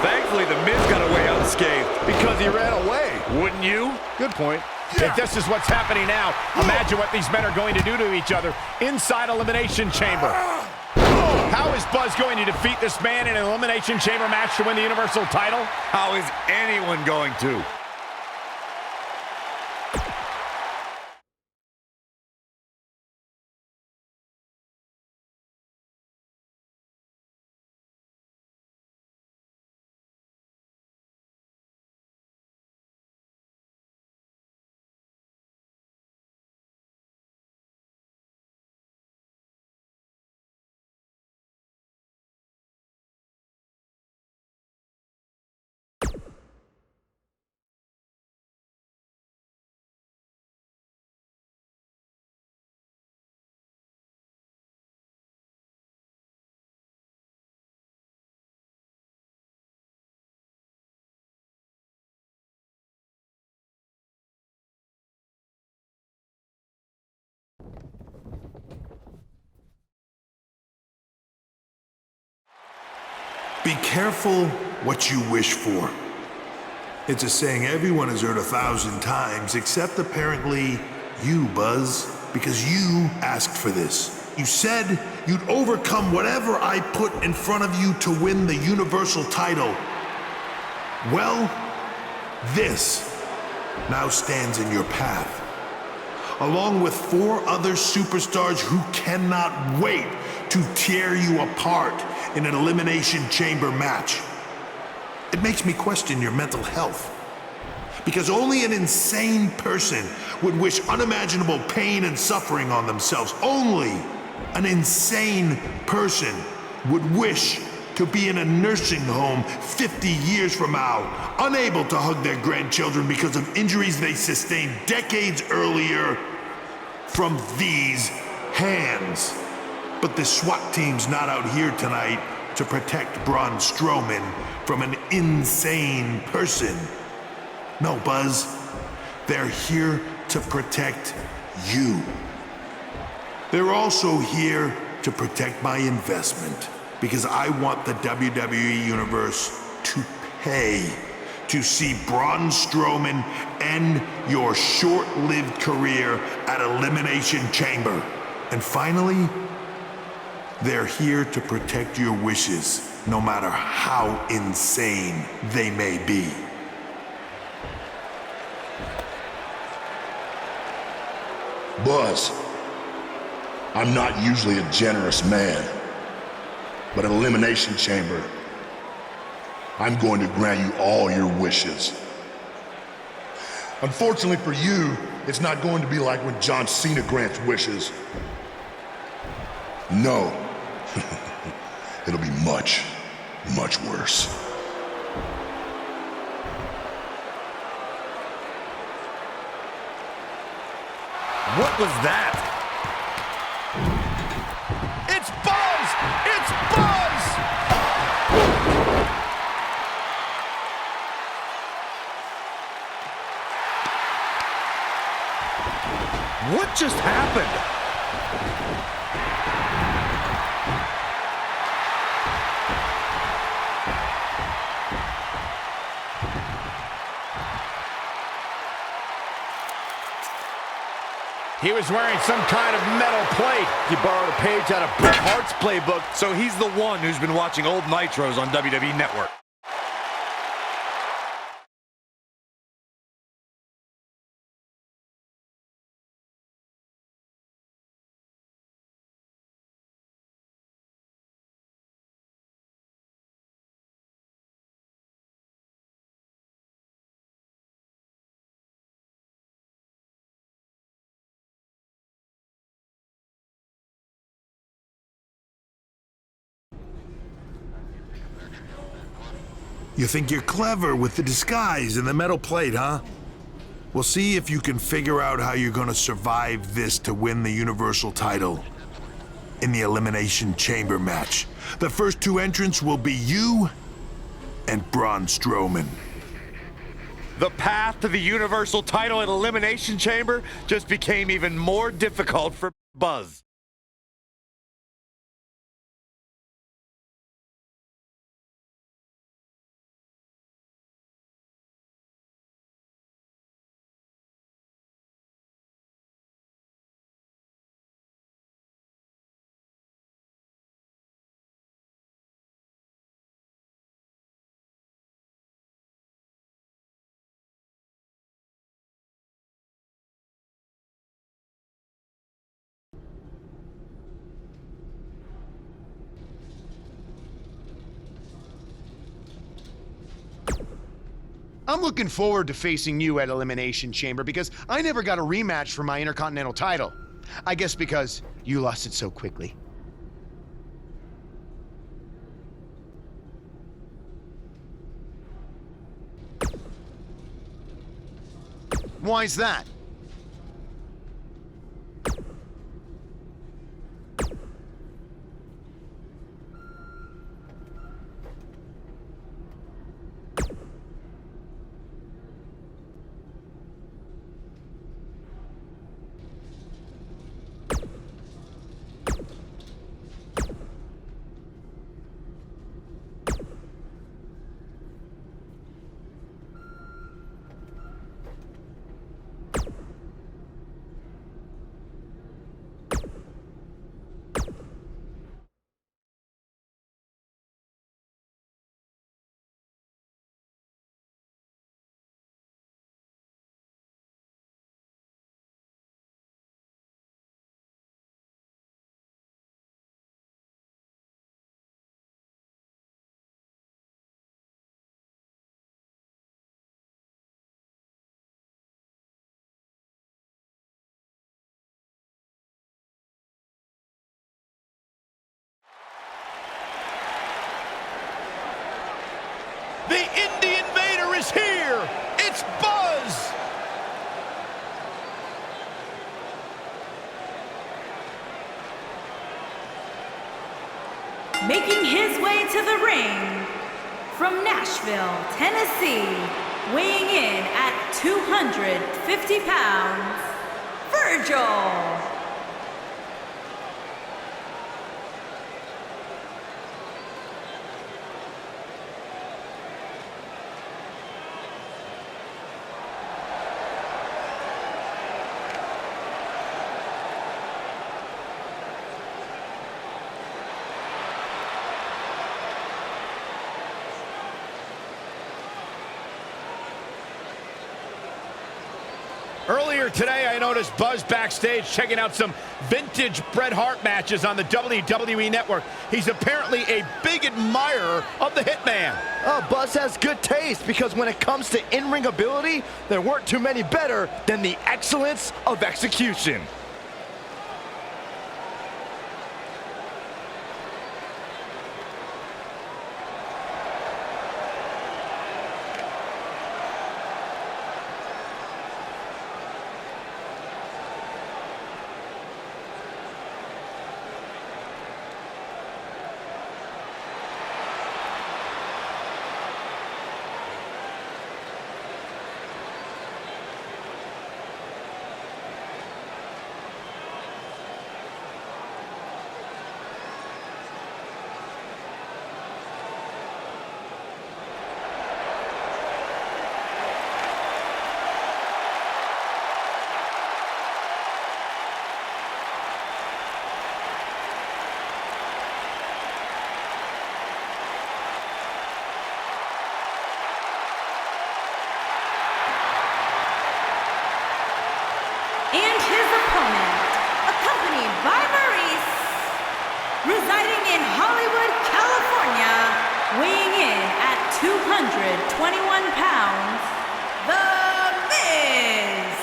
Thankfully, the Miz got away unscathed. Because he ran away. Wouldn't you? Good point. If this is what's happening now, imagine what these men are going to do to each other inside Elimination Chamber. How is Buzz going to defeat this man in an Elimination Chamber match to win the Universal title? How is anyone going to? Be careful what you wish for. It's a saying everyone has heard 1,000 times, except apparently you, Buzz, because you asked for this. You said you'd overcome whatever I put in front of you to win the Universal title. Well, this now stands in your path, along with 4 other superstars who cannot wait to tear you apart in an Elimination Chamber match. It makes me question your mental health, because only an insane person would wish unimaginable pain and suffering on themselves. Only an insane person would wish to be in a nursing home 50 years from now, unable to hug their grandchildren because of injuries they sustained decades earlier from these hands. But the SWAT team's not out here tonight to protect Braun Strowman from an insane person. No, Buzz, they're here to protect you. They're also here to protect my investment, because I want the WWE Universe to pay to see Braun Strowman end your short-lived career at Elimination Chamber. And finally, they're here to protect your wishes, no matter how insane they may be. Buzz, I'm not usually a generous man, but at Elimination Chamber, I'm going to grant you all your wishes. Unfortunately for you, it's not going to be like when John Cena grants wishes. No, it'll be much, much worse. What was that? It's Buzz! It's Buzz! What just happened? He was wearing some kind of metal plate. He borrowed a page out of Bret Hart's playbook. So he's the one who's been watching old Nitros on WWE Network. You think you're clever with the disguise and the metal plate, huh? We'll see if you can figure out how you're gonna survive this to win the Universal title in the Elimination Chamber match. The first 2 entrants will be you and Braun Strowman. The path to the Universal title at Elimination Chamber just became even more difficult for Buzz. I'm looking forward to facing you at Elimination Chamber because I never got a rematch for my Intercontinental title. I guess because you lost it so quickly. Why's that? The Indie Invader is here! It's Buzz! Making his way to the ring from Nashville, Tennessee, weighing in at 250 pounds, Virgil. Earlier today, I noticed Buzz backstage checking out some vintage Bret Hart matches on the WWE Network. He's apparently a big admirer of the Hitman. Oh, Buzz has good taste because when it comes to in-ring ability, there weren't too many better than the excellence of execution. And his opponent, accompanied by Maurice, residing in Hollywood, California, weighing in at 221 pounds, The Miz.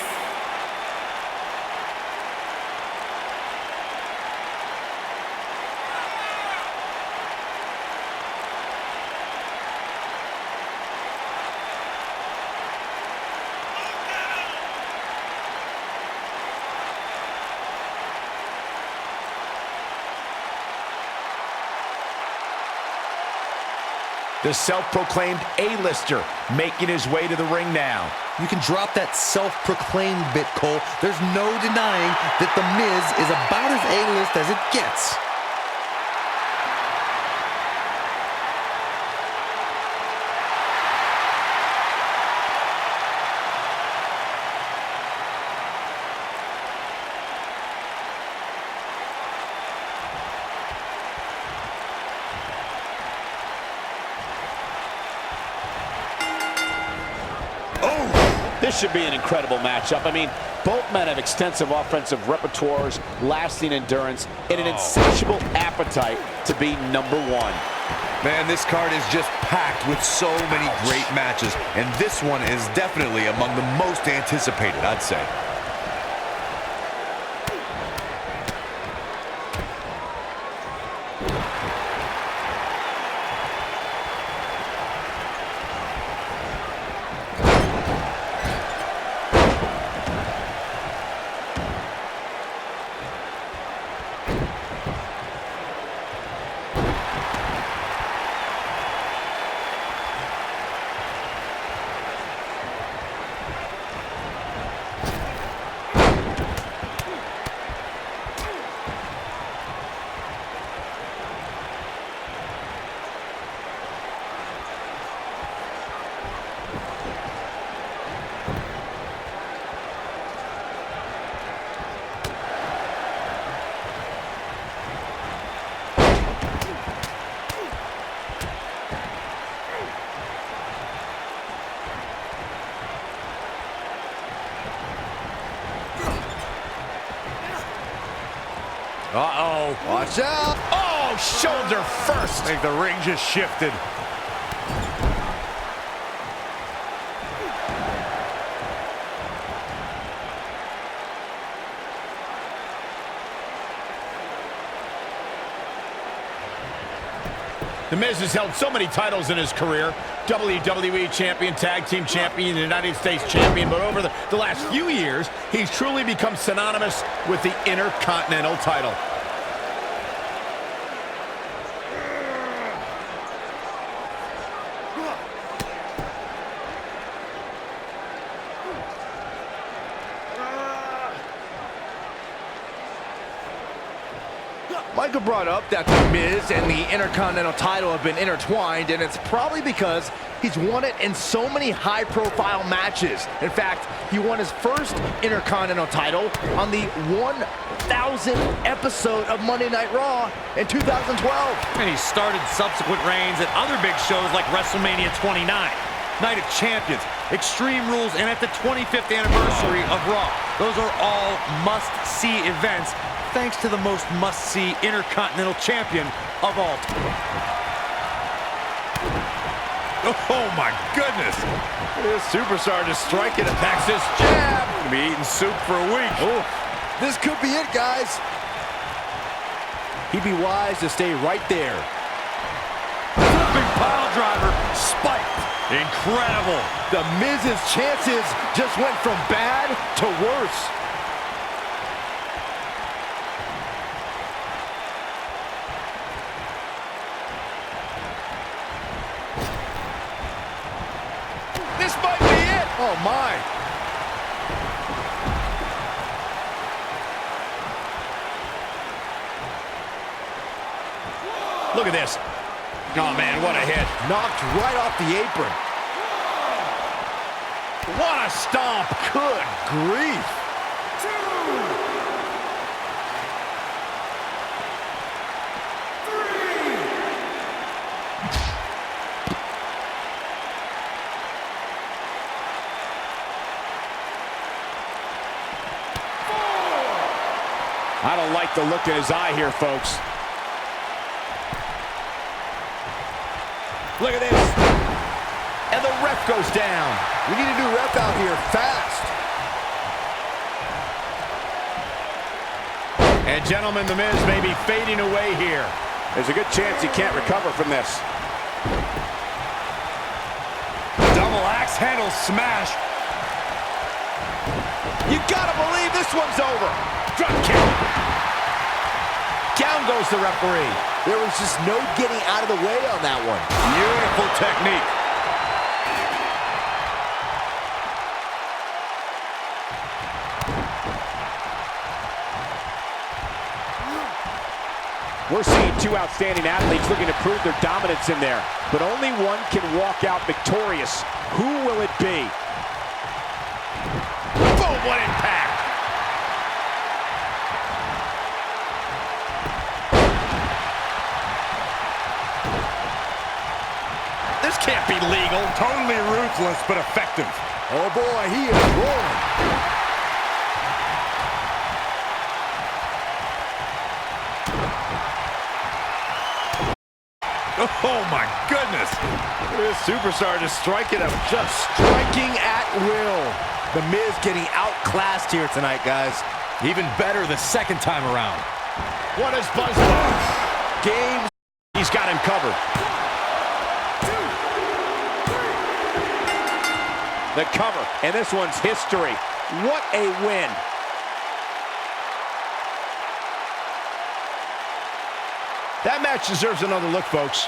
The self-proclaimed A-lister making his way to the ring now. You can drop that self-proclaimed bit, Cole. There's no denying that The Miz is about as A-list as it gets. This should be an incredible matchup. I mean, both men have extensive offensive repertoires, lasting endurance, and an insatiable appetite to be number one. Man, this card is just packed with so many great matches, and this one is definitely among the most anticipated, I'd say. Uh-oh. Watch out. Oh, shoulder first. I think the ring just shifted. The Miz has held so many titles in his career. WWE Champion, Tag Team Champion, United States Champion. But over the last few years, he's truly become synonymous with the Intercontinental title. Michael brought up that The Miz and the Intercontinental title have been intertwined, and it's probably because he's won it in so many high-profile matches. In fact, he won his first Intercontinental title on the 1,000th episode of Monday Night Raw in 2012. And he started subsequent reigns at other big shows like WrestleMania 29, Night of Champions, Extreme Rules, and at the 25th anniversary of Raw. Those are all must-see events, thanks to the most must-see Intercontinental Champion of all time. Oh my goodness! This superstar just striking a Texas jab. Gonna be eating soup for a week. Oh, this could be it, guys. He'd be wise to stay right there. Flipping pile driver, spiked. Incredible. The Miz's chances just went from bad to worse. This might be it. Oh, my. Look at this. Oh, man, what a hit. Knocked right off the apron. What a stomp. Good grief. I don't like the look in his eye here, folks. Look at this. And the ref goes down. We need a new ref out here fast. And gentlemen, The Miz may be fading away here. There's a good chance he can't recover from this. Double axe handle smash. You gotta believe this one's over. Drop kick. Down goes the referee. There was just no getting out of the way on that one. Beautiful technique. We're seeing two outstanding athletes looking to prove their dominance in there, but only one can walk out victorious. Who will it be? Boom, what impact! This can't be legal. Totally ruthless, but effective. Oh boy, he is rolling. Oh my goodness. This superstar just striking him. Just striking at will. The Miz getting outclassed here tonight, guys. Even better the second time around. What is Buzz doing? Game. He's got him covered. The cover, and this one's history. What a win. That match deserves another look, folks.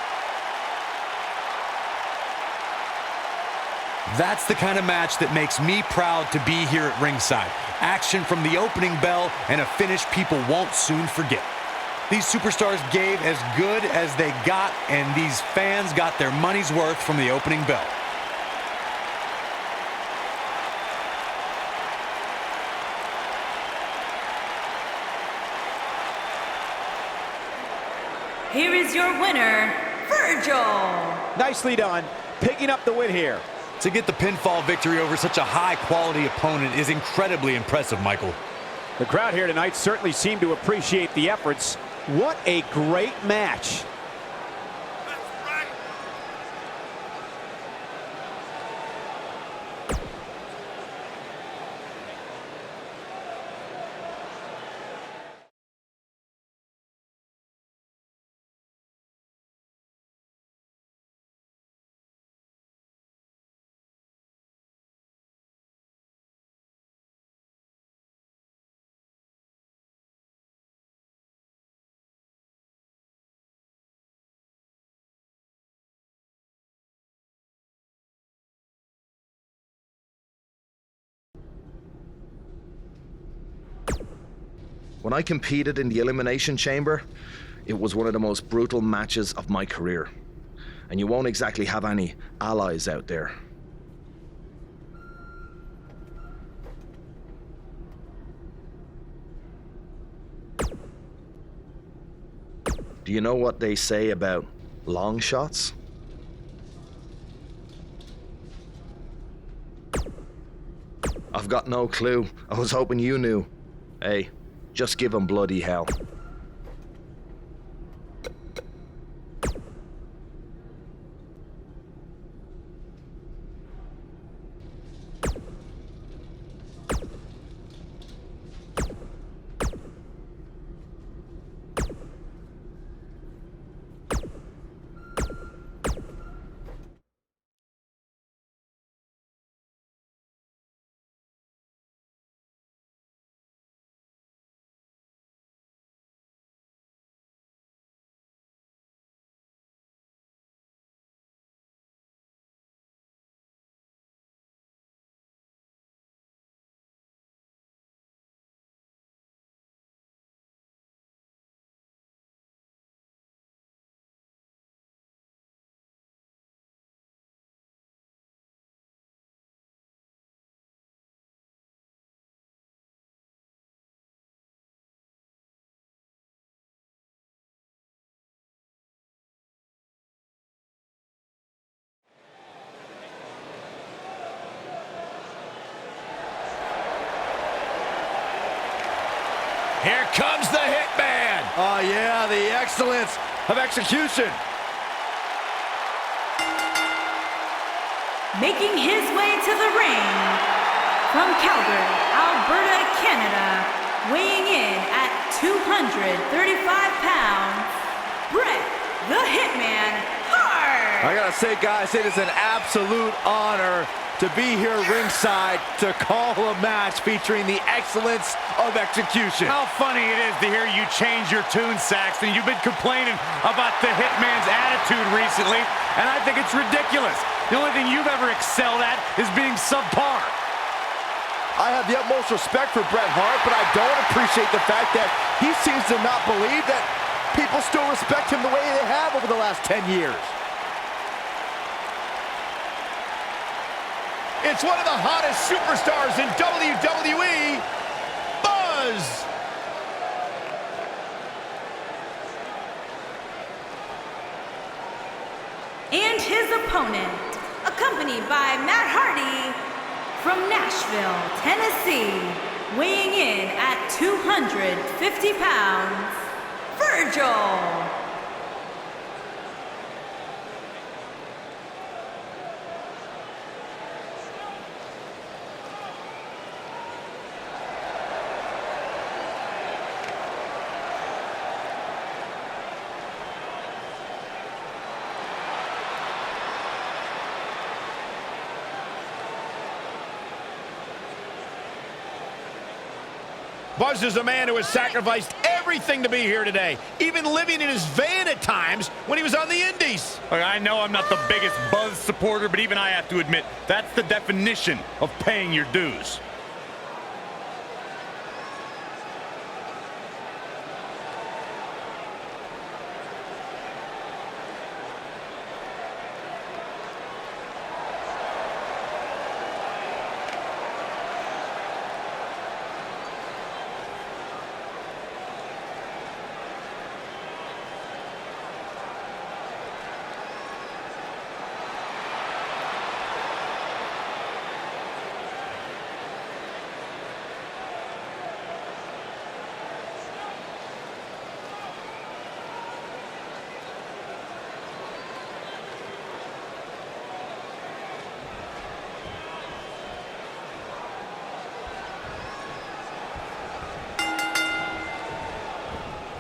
That's the kind of match that makes me proud to be here at ringside. Action from the opening bell and a finish people won't soon forget. These superstars gave as good as they got, and these fans got their money's worth from the opening bell. Here is your winner, Virgil. Nicely done, picking up the win here. To get the pinfall victory over such a high-quality opponent is incredibly impressive, Michael. The crowd here tonight certainly seemed to appreciate the efforts. What a great match. When I competed in the Elimination Chamber, it was one of the most brutal matches of my career. And you won't exactly have any allies out there. Do you know what they say about long shots? I've got no clue. I was hoping you knew. Hey, just give them bloody hell. Here comes the Hitman. Oh, yeah, the excellence of execution. Making his way to the ring from Calgary, Alberta, Canada, weighing in at 235 pounds, Bret the Hitman Hart. I gotta say, guys, it is an absolute honor to be here ringside to call a match featuring the excellence of execution. How funny it is to hear you change your tune, Saxton. You've been complaining about the Hitman's attitude recently, and I think it's ridiculous. The only thing you've ever excelled at is being subpar. I have the utmost respect for Bret Hart, but I don't appreciate the fact that he seems to not believe that people still respect him the way they have over the last 10 years. It's one of the hottest superstars in WWE, Buzz. And his opponent, accompanied by Matt Hardy from Nashville, Tennessee, weighing in at 250 pounds, Virgil. Buzz is a man who has sacrificed everything to be here today, even living in his van at times when he was on the Indies. Look, I know I'm not the biggest Buzz supporter, but even I have to admit, that's the definition of paying your dues.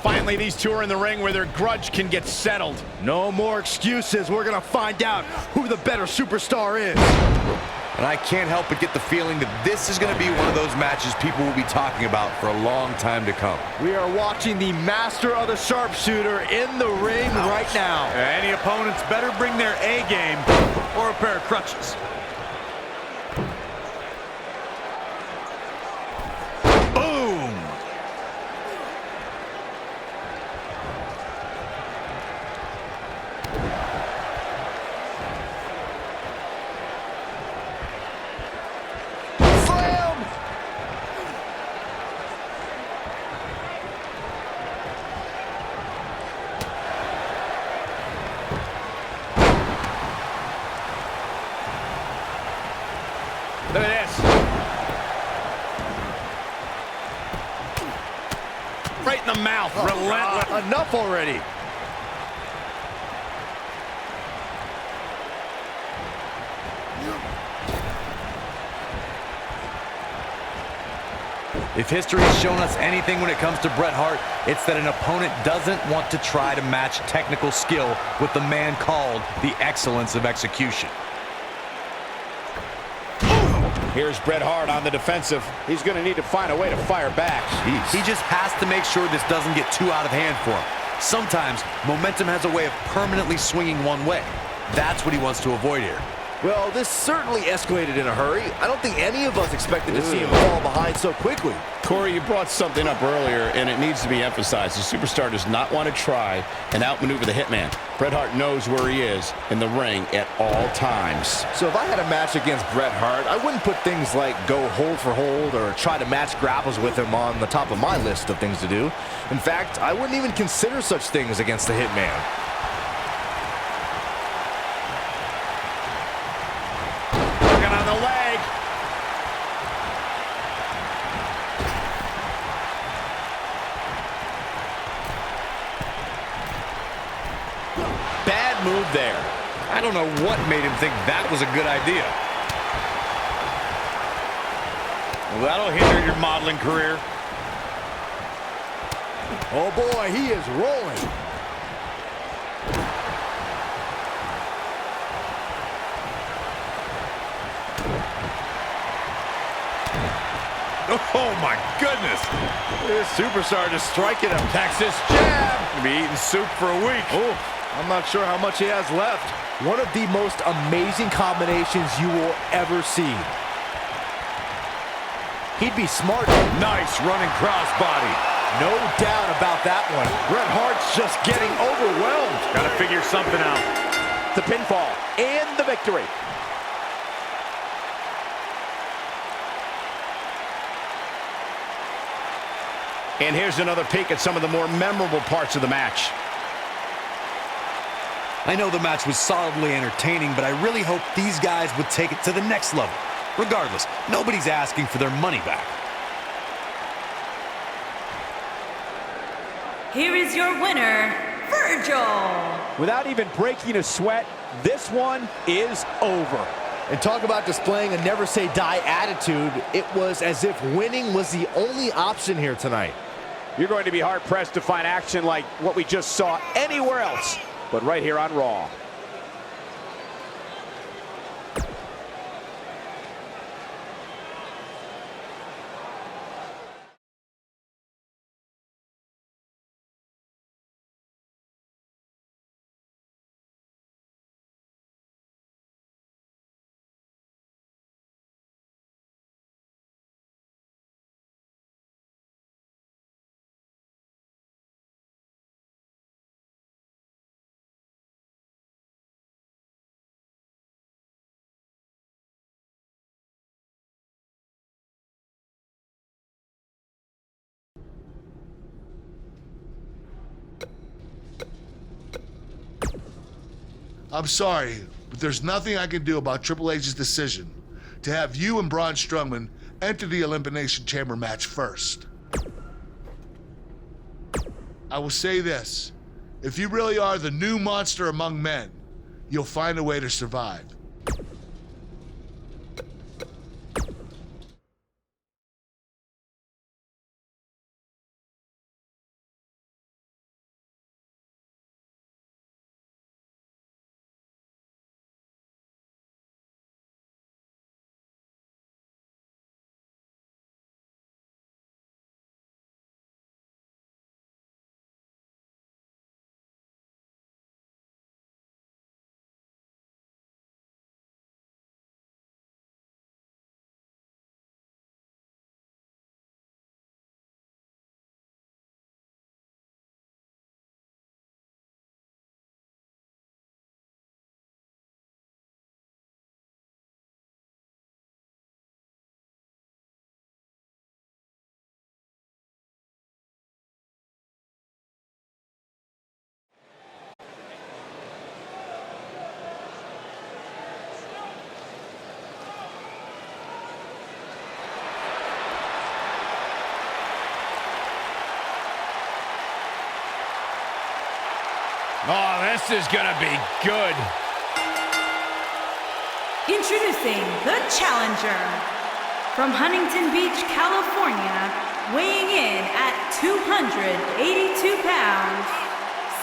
Finally, these two are in the ring where their grudge can get settled. No more excuses. We're going to find out who the better superstar is. And I can't help but get the feeling that this is going to be one of those matches people will be talking about for a long time to come. We are watching the master of the sharpshooter in the ring right now. Any opponents better bring their A game or a pair of crutches. Look at this. Right in the mouth. Relentless. Enough already. If history has shown us anything when it comes to Bret Hart, it's that an opponent doesn't want to try to match technical skill with the man called the excellence of execution. Here's Bret Hart on the defensive. He's going to need to find a way to fire back. Jeez. He just has to make sure this doesn't get too out of hand for him. Sometimes momentum has a way of permanently swinging one way. That's what he wants to avoid here. Well, this certainly escalated in a hurry. I don't think any of us expected to see him fall behind so quickly. Corey, you brought something up earlier, and it needs to be emphasized. The superstar does not want to try and outmaneuver the hitman. Bret Hart knows where he is in the ring at all times. So if I had a match against Bret Hart, I wouldn't put things like go hold for hold or try to match grapples with him on the top of my list of things to do. In fact, I wouldn't even consider such things against the hitman. On the leg. Bad move there. I don't know what made him think that was a good idea. Well, that'll hinder your modeling career. Oh boy, he is rolling. Oh my goodness! This superstar just striking him. Texas jab. Gonna be eating soup for a week. Oh, I'm not sure how much he has left. One of the most amazing combinations you will ever see. He'd be smart. Nice running crossbody. No doubt about that one. Bret Hart's just getting overwhelmed. Gotta figure something out. The pinfall and the victory. And here's another peek at some of the more memorable parts of the match. I know the match was solidly entertaining, but I really hope these guys would take it to the next level. Regardless, nobody's asking for their money back. Here is your winner, Virgil. Without even breaking a sweat, this one is over. And talk about displaying a never-say-die attitude. It was as if winning was the only option here tonight. You're going to be hard-pressed to find action like what we just saw anywhere else, but right here on Raw. I'm sorry, but there's nothing I can do about Triple H's decision to have you and Braun Strowman enter the Elimination Chamber match first. I will say this, if you really are the new monster among men, you'll find a way to survive. Oh, this is gonna be good. Introducing the challenger. From Huntington Beach, California, weighing in at 282 pounds,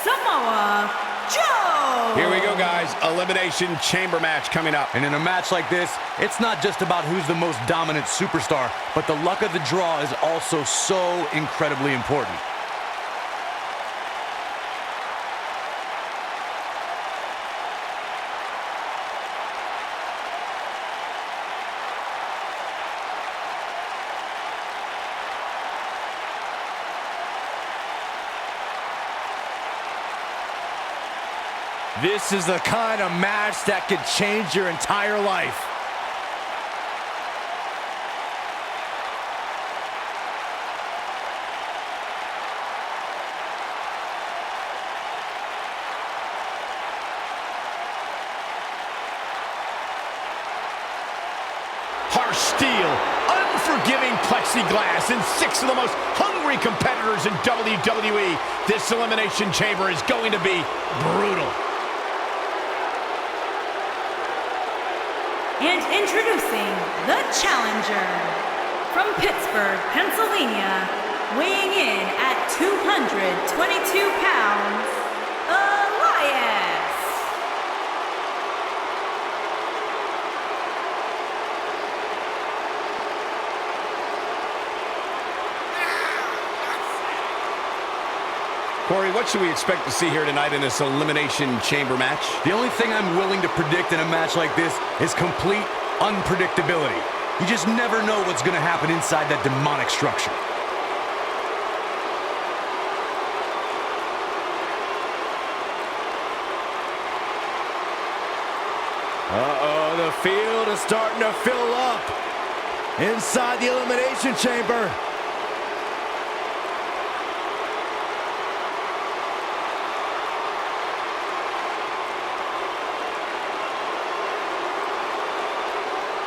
Samoa Joe! Here we go, guys. Elimination Chamber match coming up. And in a match like this, it's not just about who's the most dominant superstar, but the luck of the draw is also so incredibly important. This is the kind of match that could change your entire life. Harsh steel, unforgiving plexiglass, and 6 of the most hungry competitors in WWE. This Elimination Chamber is going to be brutal. And introducing the challenger. From Pittsburgh, Pennsylvania, weighing in at 222 pounds, Elias. Corey, what should we expect to see here tonight in this Elimination Chamber match? The only thing I'm willing to predict in a match like this is complete unpredictability. You just never know what's going to happen inside that demonic structure. Uh-oh, the field is starting to fill up inside the Elimination Chamber.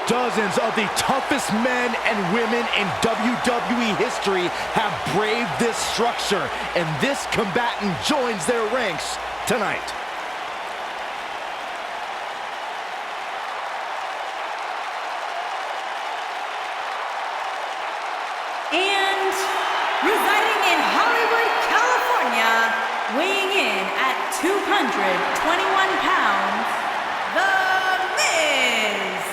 Dozens of the toughest men and women in WWE history have braved this structure, and this combatant joins their ranks tonight. And residing in Hollywood, California, weighing in at 221 pounds, The Miz.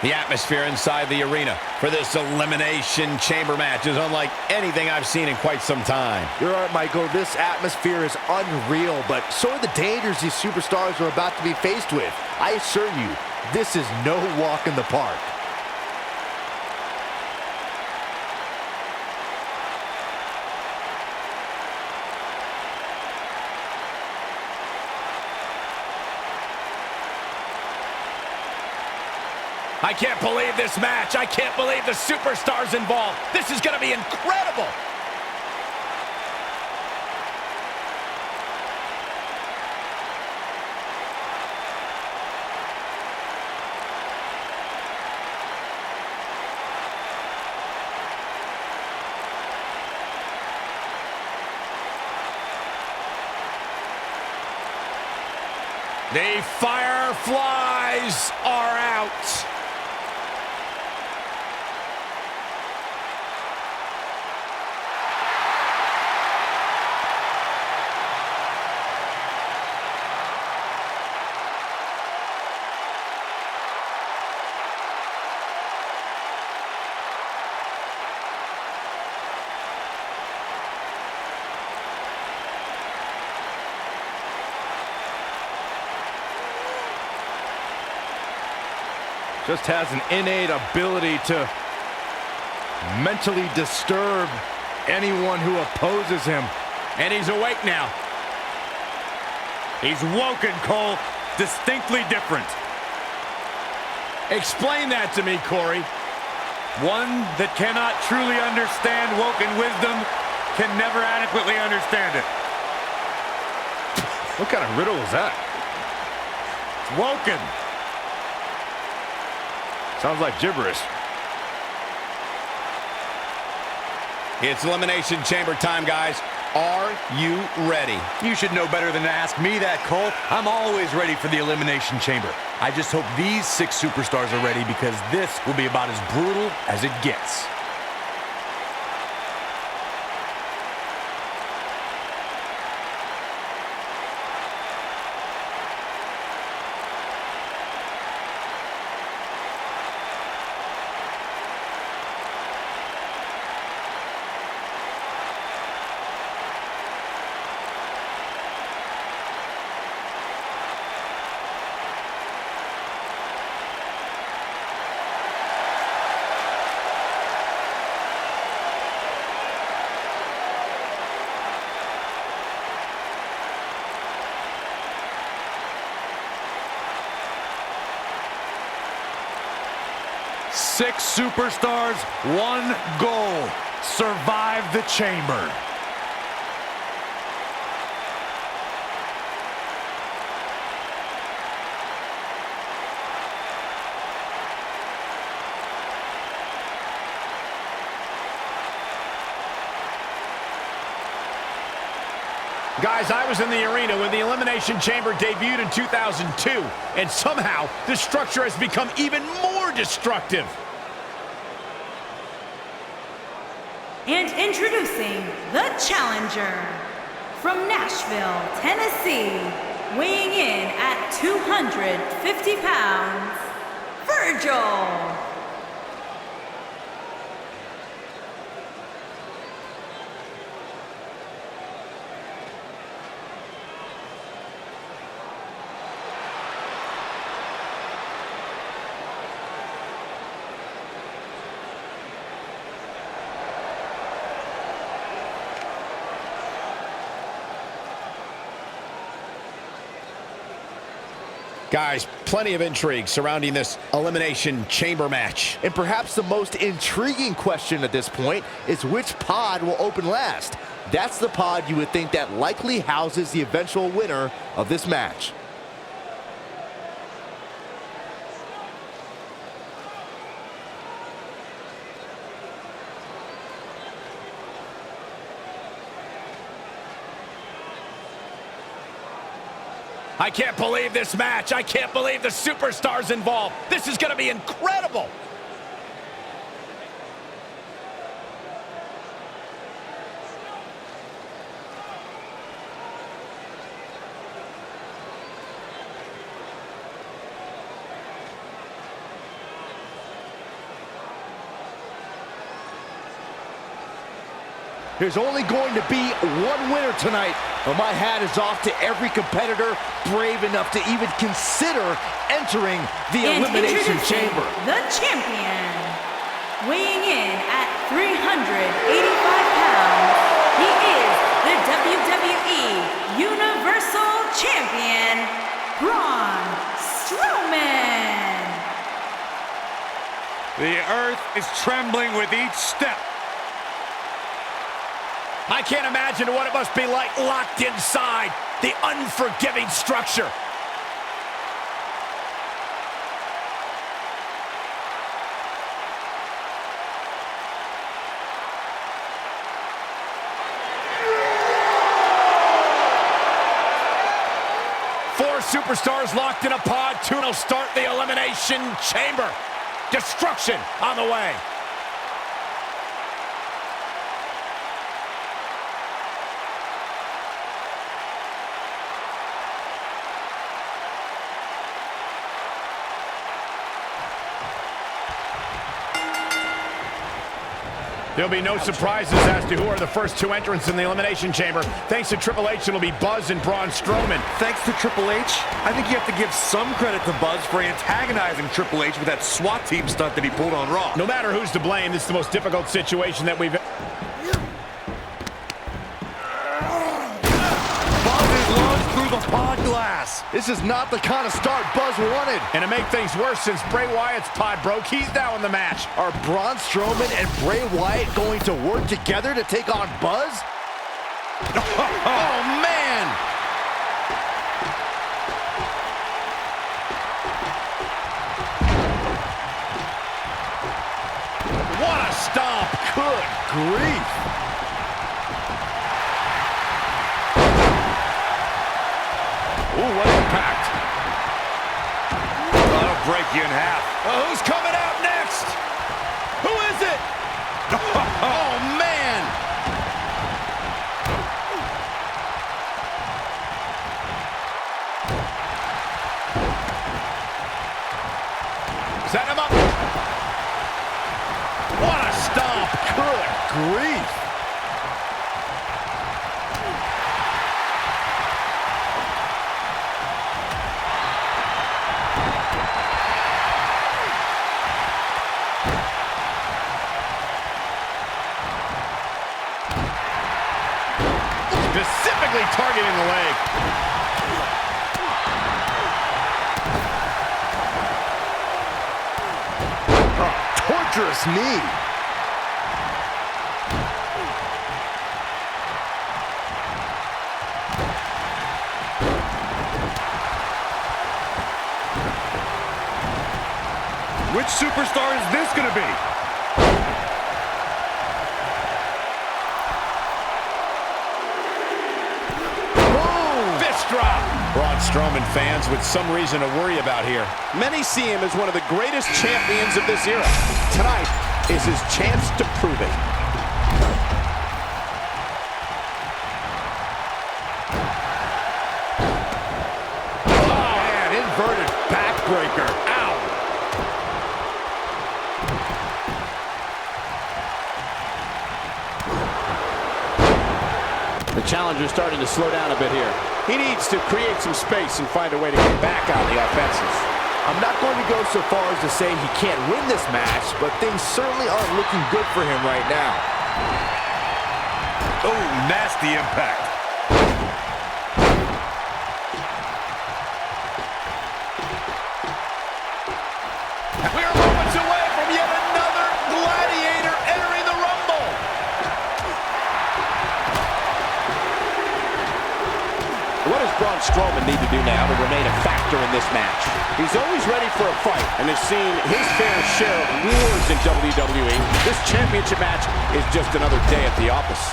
The atmosphere inside the arena for this Elimination Chamber match is unlike anything I've seen in quite some time. You're right, Michael. This atmosphere is unreal, but so are the dangers these superstars are about to be faced with. I assure you, this is no walk in the park. I can't believe this match. I can't believe the superstars involved. This is going to be incredible. The Fireflies are out. Just has an innate ability to mentally disturb anyone who opposes him. And he's awake now. He's woken, Cole. Distinctly different. Explain that to me, Corey. One that cannot truly understand woken wisdom can never adequately understand it. What kind of riddle was that? It's woken. Sounds like gibberish. It's Elimination Chamber time, guys. Are you ready? You should know better than to ask me that, Cole. I'm always ready for the Elimination Chamber. I just hope these 6 superstars are ready, because this will be about as brutal as it gets. Six superstars, one goal: survive the chamber. Guys, I was in the arena when the Elimination Chamber debuted in 2002, and somehow the structure has become even more destructive. And introducing the challenger from Nashville, Tennessee, weighing in at 250 pounds, Virgil. Guys, plenty of intrigue surrounding this Elimination Chamber match. And perhaps the most intriguing question at this point is which pod will open last. That's the pod you would think that likely houses the eventual winner of this match. I can't believe this match. I can't believe the superstars involved. This is going to be incredible. There's only going to be one winner tonight, but my hat is off to every competitor brave enough to even consider entering the Elimination Chamber. The champion, weighing in at 385 pounds, he is the WWE Universal Champion, Braun Strowman. The earth is trembling with each step. I can't imagine what it must be like locked inside the unforgiving structure. Four superstars locked in a pod. Two will start the Elimination Chamber. Destruction on the way. There'll be no surprises as to who are the first two entrants in the Elimination Chamber. Thanks to Triple H, it'll be Buzz and Braun Strowman. Thanks to Triple H, I think you have to give some credit to Buzz for antagonizing Triple H with that SWAT team stunt that he pulled on Raw. No matter who's to blame, this is the most difficult situation that we've... Through the pod glass. This is not the kind of start Buzz wanted. And to make things worse, since Bray Wyatt's pod broke, he's now in the match. Are Braun Strowman and Bray Wyatt going to work together to take on Buzz? Oh, man! What a stomp! Good grief! Ooh, what impact. That'll break you in half. Who's coming out next? Who is it? Oh, man. Set him up. What a stomp. Good grief. Specifically targeting the leg. Torturous knee. Which superstar is this going to be? Braun Strowman fans with some reason to worry about here. Many see him as one of the greatest champions of this era. Tonight is his chance to prove it. Oh, man, inverted backbreaker. Ow. The challenger's starting to slow down a bit here. He needs to create some space and find a way to get back on the offensive. I'm not going to go so far as to say he can't win this match, but things certainly aren't looking good for him right now. Oh, nasty impact. We're moments away from yet another gladiator entering the Rumble. What does Braun Strowman need to do now to remain a factor in this match? He's always ready for a fight and has seen his fair share of wars in WWE. This championship match is just another day at the office.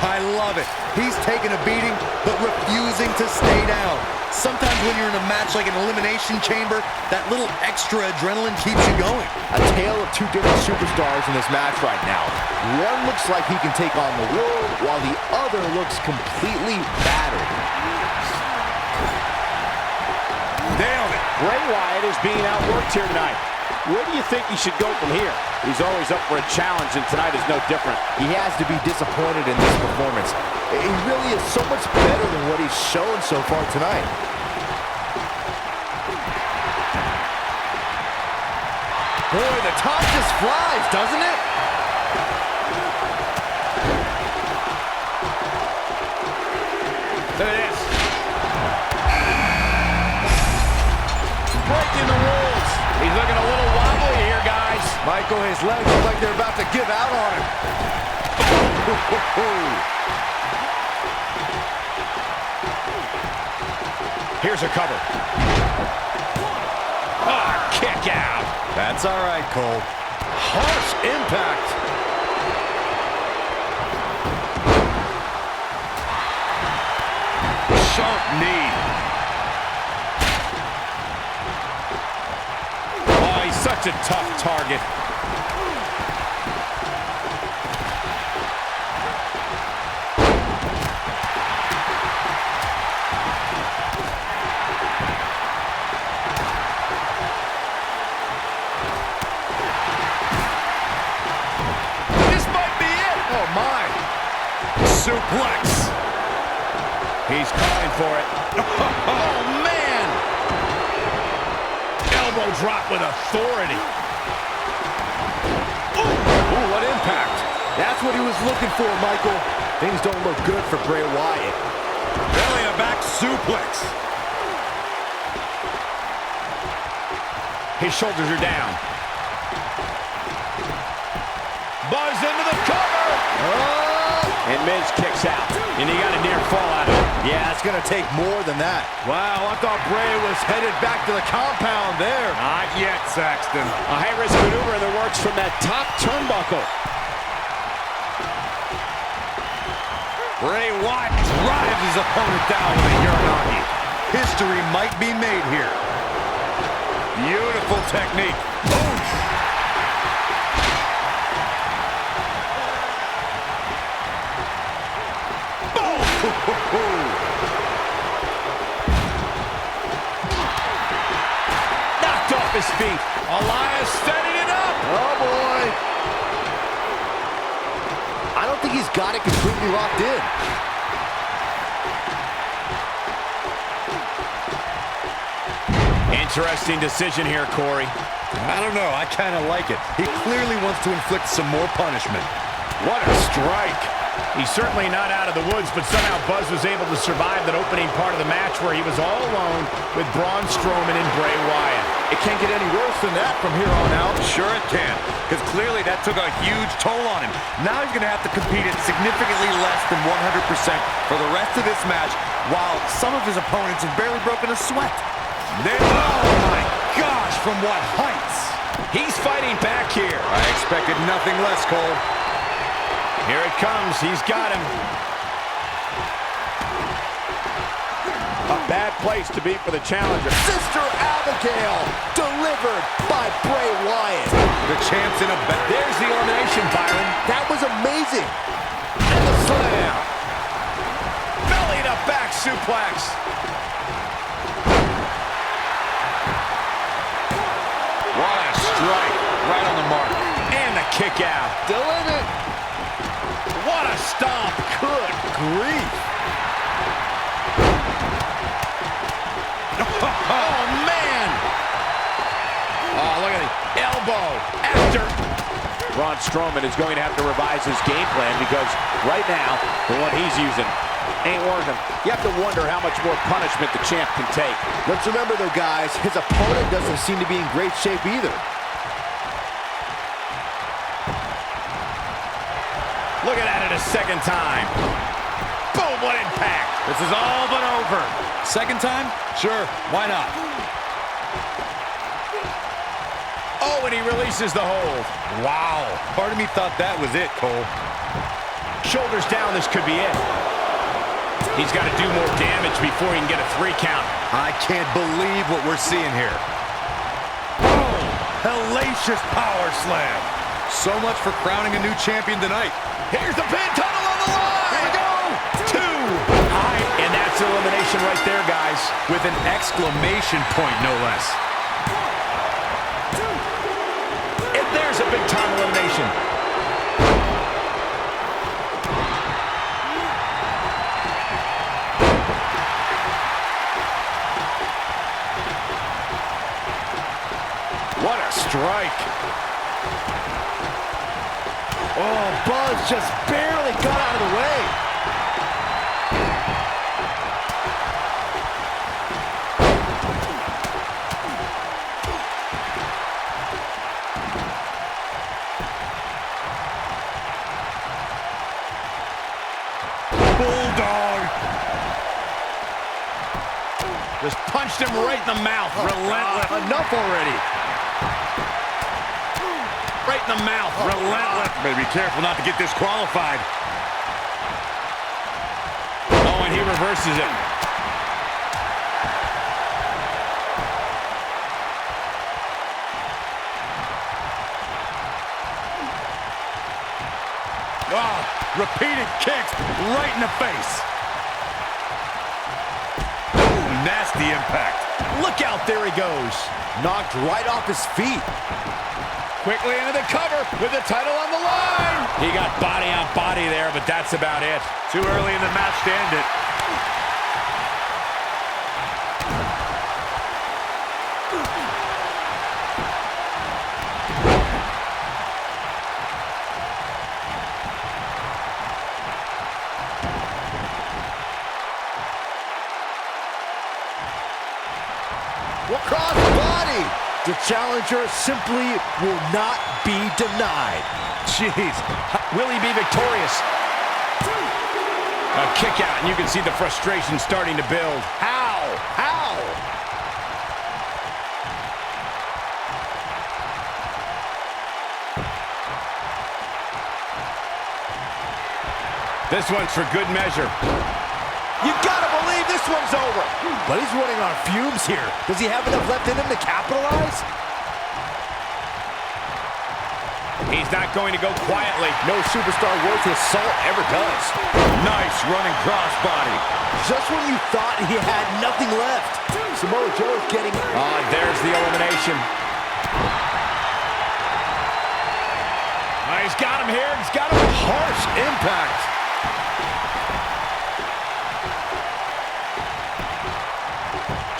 I love it. He's taking a beating, but refusing to stay down. Sometimes when you're in a match like an Elimination Chamber, that little extra adrenaline keeps you going. A tale of two different superstars in this match right now. One looks like he can take on the world, while the other looks completely battered. Nailed it. Bray Wyatt is being outworked here tonight. Where do you think he should go from here? He's always up for a challenge, and tonight is no different. He has to be disappointed in this performance. He really is so much better than what he's shown so far tonight. Boy, the time just flies, doesn't it? There it is. Breaking the rules. He's looking a little wobbly here, guys. Michael, his legs look like they're about to give out on him. Here's a cover. Ah, kick out. That's all right, Cole. Harsh impact. Sharp knee. Oh, he's such a tough target. Suplex. He's calling for it. Oh, man. Elbow drop with authority. Ooh, what impact. That's what he was looking for, Michael. Things don't look good for Bray Wyatt. Belly to back suplex. His shoulders are down. Buzz into the cover. Oh! And Miz kicks out. And he got a near fall out of it. Yeah, it's going to take more than that. Wow, I thought Bray was headed back to the compound there. Not yet, Saxton. A high-risk maneuver in the works from that top turnbuckle. Bray Wyatt drives his opponent down with a Uranagi. History might be made here. Beautiful technique. Oof. Knocked off his feet. Elias setting it up. Oh, boy. I don't think he's got it completely locked in. Interesting decision here, Corey. I don't know. I kind of like it. He clearly wants to inflict some more punishment. What a strike. He's certainly not out of the woods, but somehow Buzz was able to survive that opening part of the match where he was all alone with Braun Strowman and Bray Wyatt. It can't get any worse than that from here on out. Sure it can, because clearly that took a huge toll on him. Now he's going to have to compete at significantly less than 100% for the rest of this match, while some of his opponents have barely broken a sweat. Oh my gosh, from what heights! He's fighting back here. I expected nothing less, Cole. Here it comes. He's got him. A bad place to be for the challenger. Sister Abigail, delivered by Bray Wyatt. The champ's in a bet. There's the elimination, Byron. That was amazing. And the slam. Belly to back suplex. What a strike. Right on the mark. And the kick out. Delivered. What a stomp. Good grief. Oh, man. Oh, look at the elbow. After. Braun Strowman is going to have to revise his game plan because right now, the one he's using ain't working. You have to wonder how much more punishment the champ can take. Let's remember, though, guys, his opponent doesn't seem to be in great shape either. Look at that a second time. Boom, what impact. This is all but over. Second time? Sure, why not? Oh, and he releases the hold. Wow. Part of me thought that was it, Cole. Shoulders down, this could be it. He's got to do more damage before he can get a 3 count. I can't believe what we're seeing here. Oh, hellacious power slam. So much for crowning a new champion tonight. Here's the pin tunnel on the line. Here we go. 2. And that's elimination right there, guys. With an exclamation point, no less. And there's a big-time elimination. What a strike. Oh, Buzz just barely got out of the way. Just punched him right in the mouth. Relentless. Enough already. Right in the mouth. Relentless. Better be careful not to get disqualified. Oh, and he reverses it. Oh, repeated kicks right in the face. Ooh, nasty impact. Look out, there he goes. Knocked right off his feet. Quickly into the cover with the title on the line. He got body on body there, but that's about it. Too early in the match to end it. Across the body. The challenger simply will not be denied. Jeez. Will he be victorious? A kick out, and you can see the frustration starting to build. How? How? This one's for good measure. You gotta believe this one's over. But he's running on fumes here. Does he have enough left in him to capitalize? He's not going to go quietly. No superstar worth his salt ever does. Nice running crossbody. Just when you thought he had nothing left. Samoa Joe is getting... There's the elimination. He's got him here. He's got him. Harsh impact.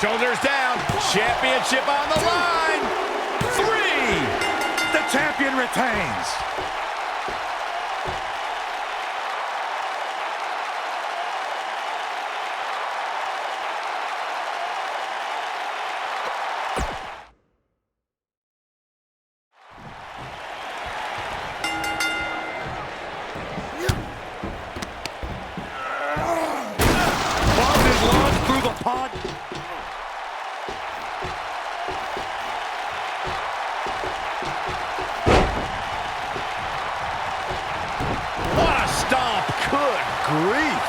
Shoulders down. Championship on the line. 3. The champion retains. Bombs is launched through the pod. What a stomp. Good grief.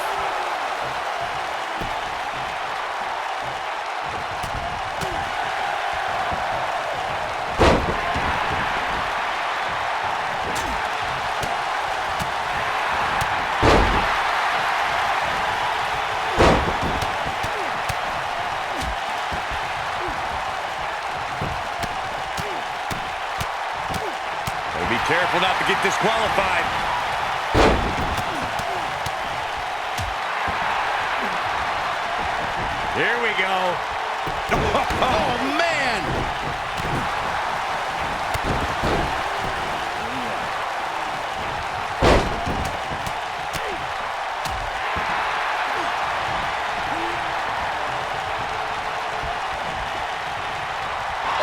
Be careful not to get disqualified. Here we go. Oh, man.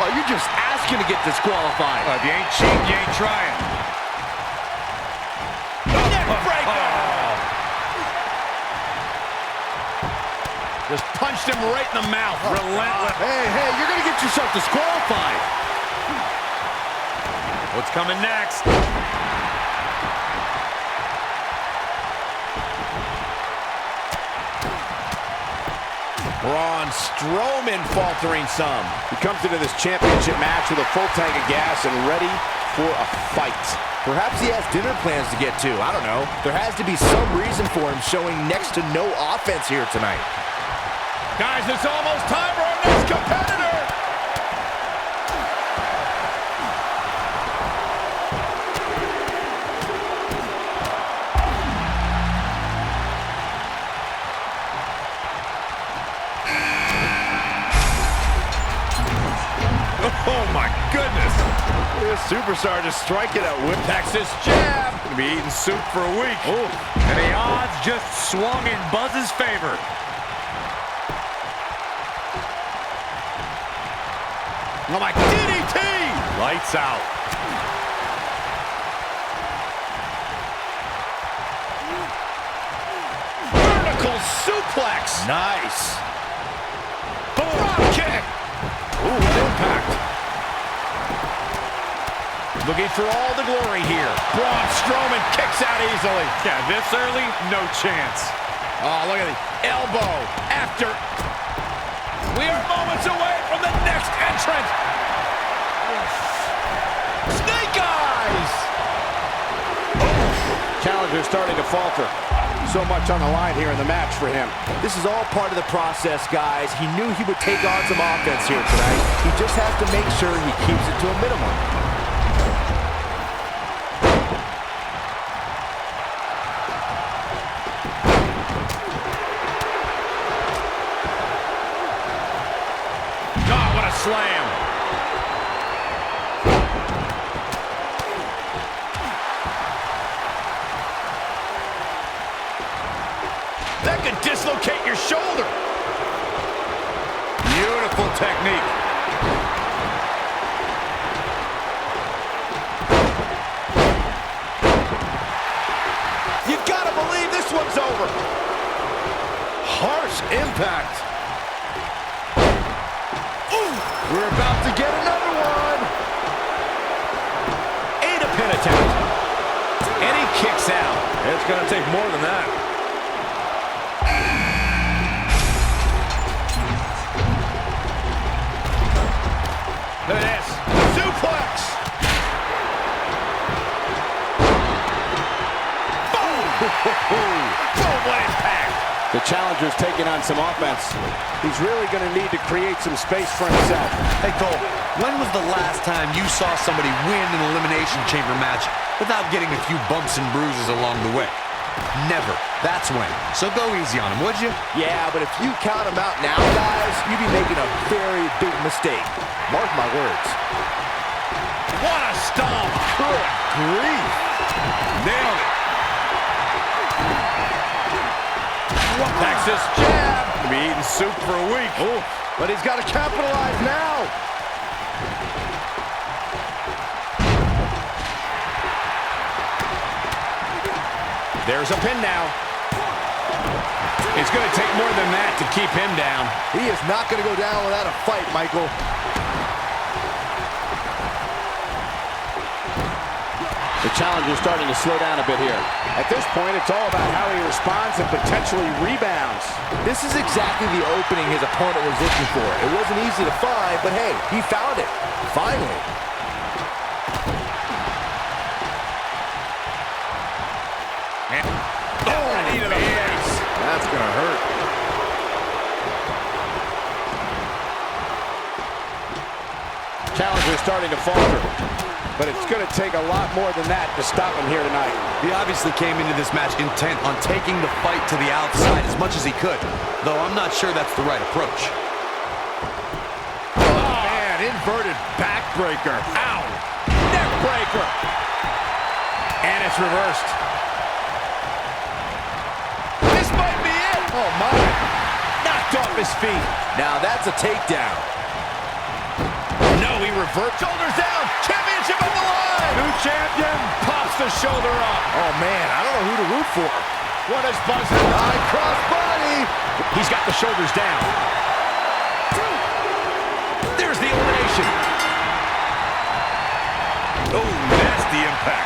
Oh, you're just asking to get disqualified. If you ain't cheating, you ain't trying. Just punched him right in the mouth. Relentless. Hey, you're going to get yourself disqualified. What's coming next? Braun Strowman faltering some. He comes into this championship match with a full tank of gas and ready for a fight. Perhaps he has dinner plans to get to. I don't know. There has to be some reason for him showing next to no offense here tonight. Guys, it's almost time for our next competitor. Oh my goodness! This superstar just striking at whip. Texas jab. Gonna be eating soup for a week. Oh, and the odds just swung in Buzz's favor. Oh my DDT! Lights out. Vertical suplex. Nice. Boom. Drop kick. Ooh, what impact. Looking for all the glory here. Braun Strowman kicks out easily. Yeah, this early, no chance. Oh, look at the elbow. After. We are moments away from the next entrant. Snake eyes. Challenger starting to falter. So much on the line here in the match for him. This is all part of the process, guys. He knew he would take on some offense here tonight. He just has to make sure he keeps it to a minimum. God, what a slam. That could dislocate your shoulder. Beautiful technique. You gotta believe this one's over. Harsh impact. Ooh, we're about to get another one. And a pin attempt. And he kicks out. It's going to take more than that. Look at this. Suplex. Boom. Boom, what impact. The challenger's taking on some offense. He's really going to need to create some space for himself. Hey, Cole, when was the last time you saw somebody win an Elimination Chamber match without getting a few bumps and bruises along the way? Never. That's when. So go easy on him, would you? Yeah, but if you count him out now, guys, you'd be making a very big mistake. Mark my words. What a stomp. Good grief. Nailed it. Texas jab. Gonna be eating soup for a week. Oh, but he's got to capitalize now. There's a pin now. It's going to take more than that to keep him down. He is not going to go down without a fight, Michael. The challenger's starting to slow down a bit here. At this point, it's all about how he responds and potentially rebounds. This is exactly the opening his opponent was looking for. It wasn't easy to find, but hey, he found it. Finally. Knee to the face. That's going to hurt. Challenger's starting to falter. But it's going to take a lot more than that to stop him here tonight. He obviously came into this match intent on taking the fight to the outside as much as he could, though I'm not sure that's the right approach. Oh, man, inverted backbreaker. Ow. Neck breaker. And it's reversed. This might be it. Oh, my. Knocked off his feet. Now that's a takedown. No, he reversed. Shoulders down. Championship on the line. New champion. Pops the shoulder up. Oh, man, I don't know who to root for. What does Buzz have? High cross body. He's got the shoulders down. There's the elimination. Oh, nasty impact.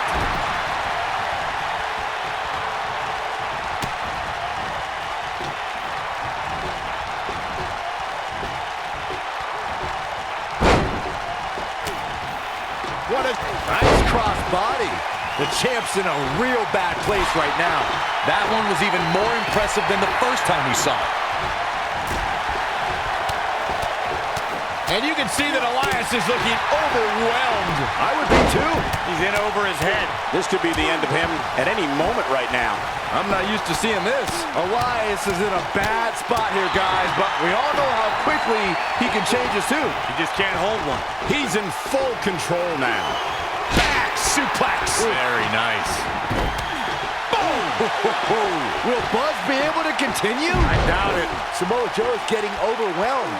What a Nice cross body. The champ's in a real bad place right now. That one was even more impressive than the first time we saw it. And you can see that Elias is looking overwhelmed. I would be too. He's in over his head. This could be the end of him at any moment right now. I'm not used to seeing this. Elias is in a bad spot here, guys, but we all know how quickly he can change his tune. He just can't hold one. He's in full control now. Back suplex. Very nice. Will Buzz be able to continue? I doubt it. Samoa Joe is getting overwhelmed.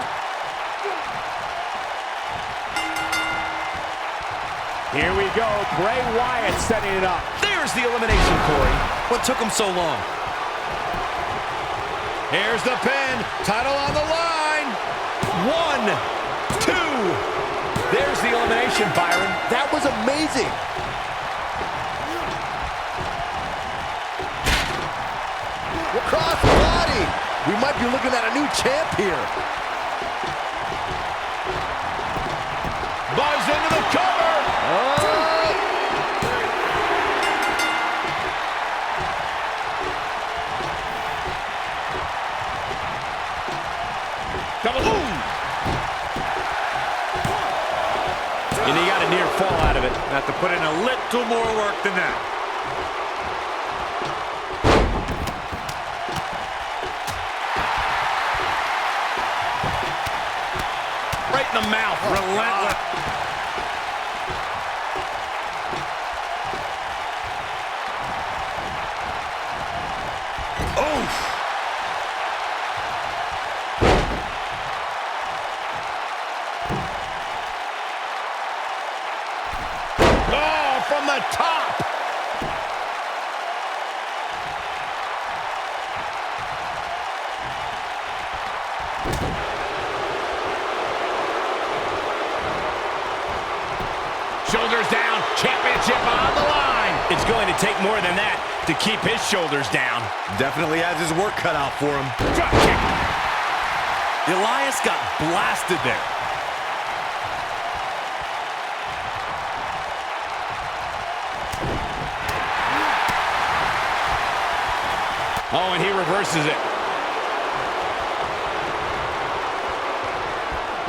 Here we go. Bray Wyatt setting it up. There's the elimination, Corey. What took him so long? Here's the pin. Title on the line. 1, 2. There's the elimination, Byron. That was amazing. Across the body. We might be looking at a new champ here. Buzz into the cover. Double boom. And he got a near fall out of it. Have to put in a little more work than that. Right in the mouth. Relentless. Oof. Oh, from the top. Shoulders down, championship on the line. It's going to take more than that to keep his shoulders down. Definitely has his work cut out for him. Drop kick. Elias got blasted there. Oh, and he reverses it.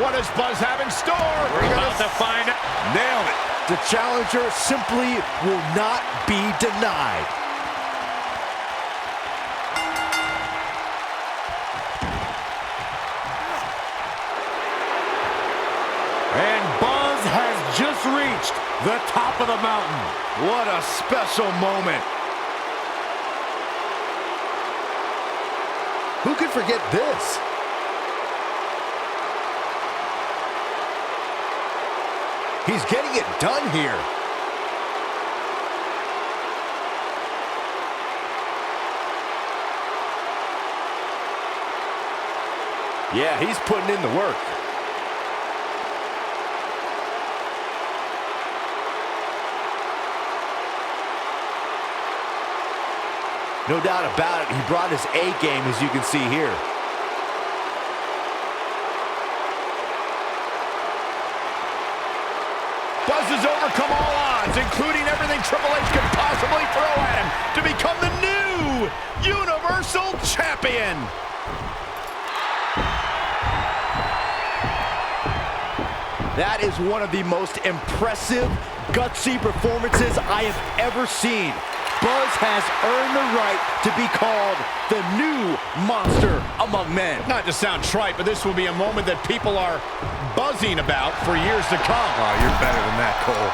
What does Buzz have in store? We're about to find out. Nailed it. The challenger simply will not be denied. And Buzz has just reached the top of the mountain. What a special moment. Who could forget this? He's getting it done here. Yeah, he's putting in the work. No doubt about it, he brought his A game, as you can see here. Buzz has overcome all odds, including everything Triple H could possibly throw at him, to become the new Universal Champion. That is one of the most impressive, gutsy performances I have ever seen. Buzz has earned the right to be called the new monster among men. Not to sound trite, but this will be a moment that people are buzzing about for years to come. Oh, you're better than that, Cole.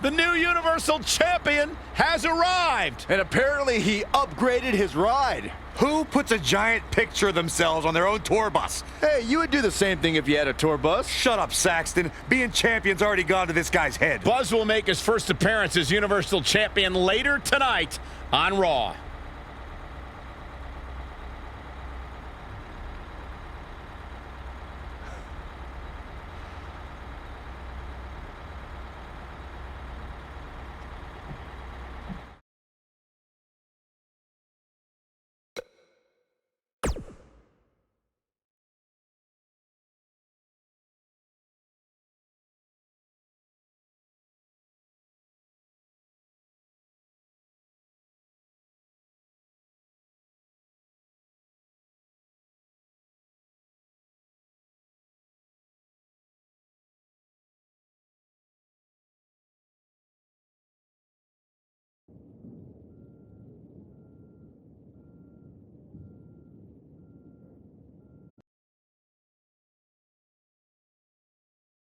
The new Universal Champion has arrived. And apparently he upgraded his ride. Who puts a giant picture of themselves on their own tour bus? Hey, you would do the same thing if you had a tour bus. Shut up, Saxton. Being champion's already gone to this guy's head. Buzz will make his first appearance as Universal Champion later tonight on Raw.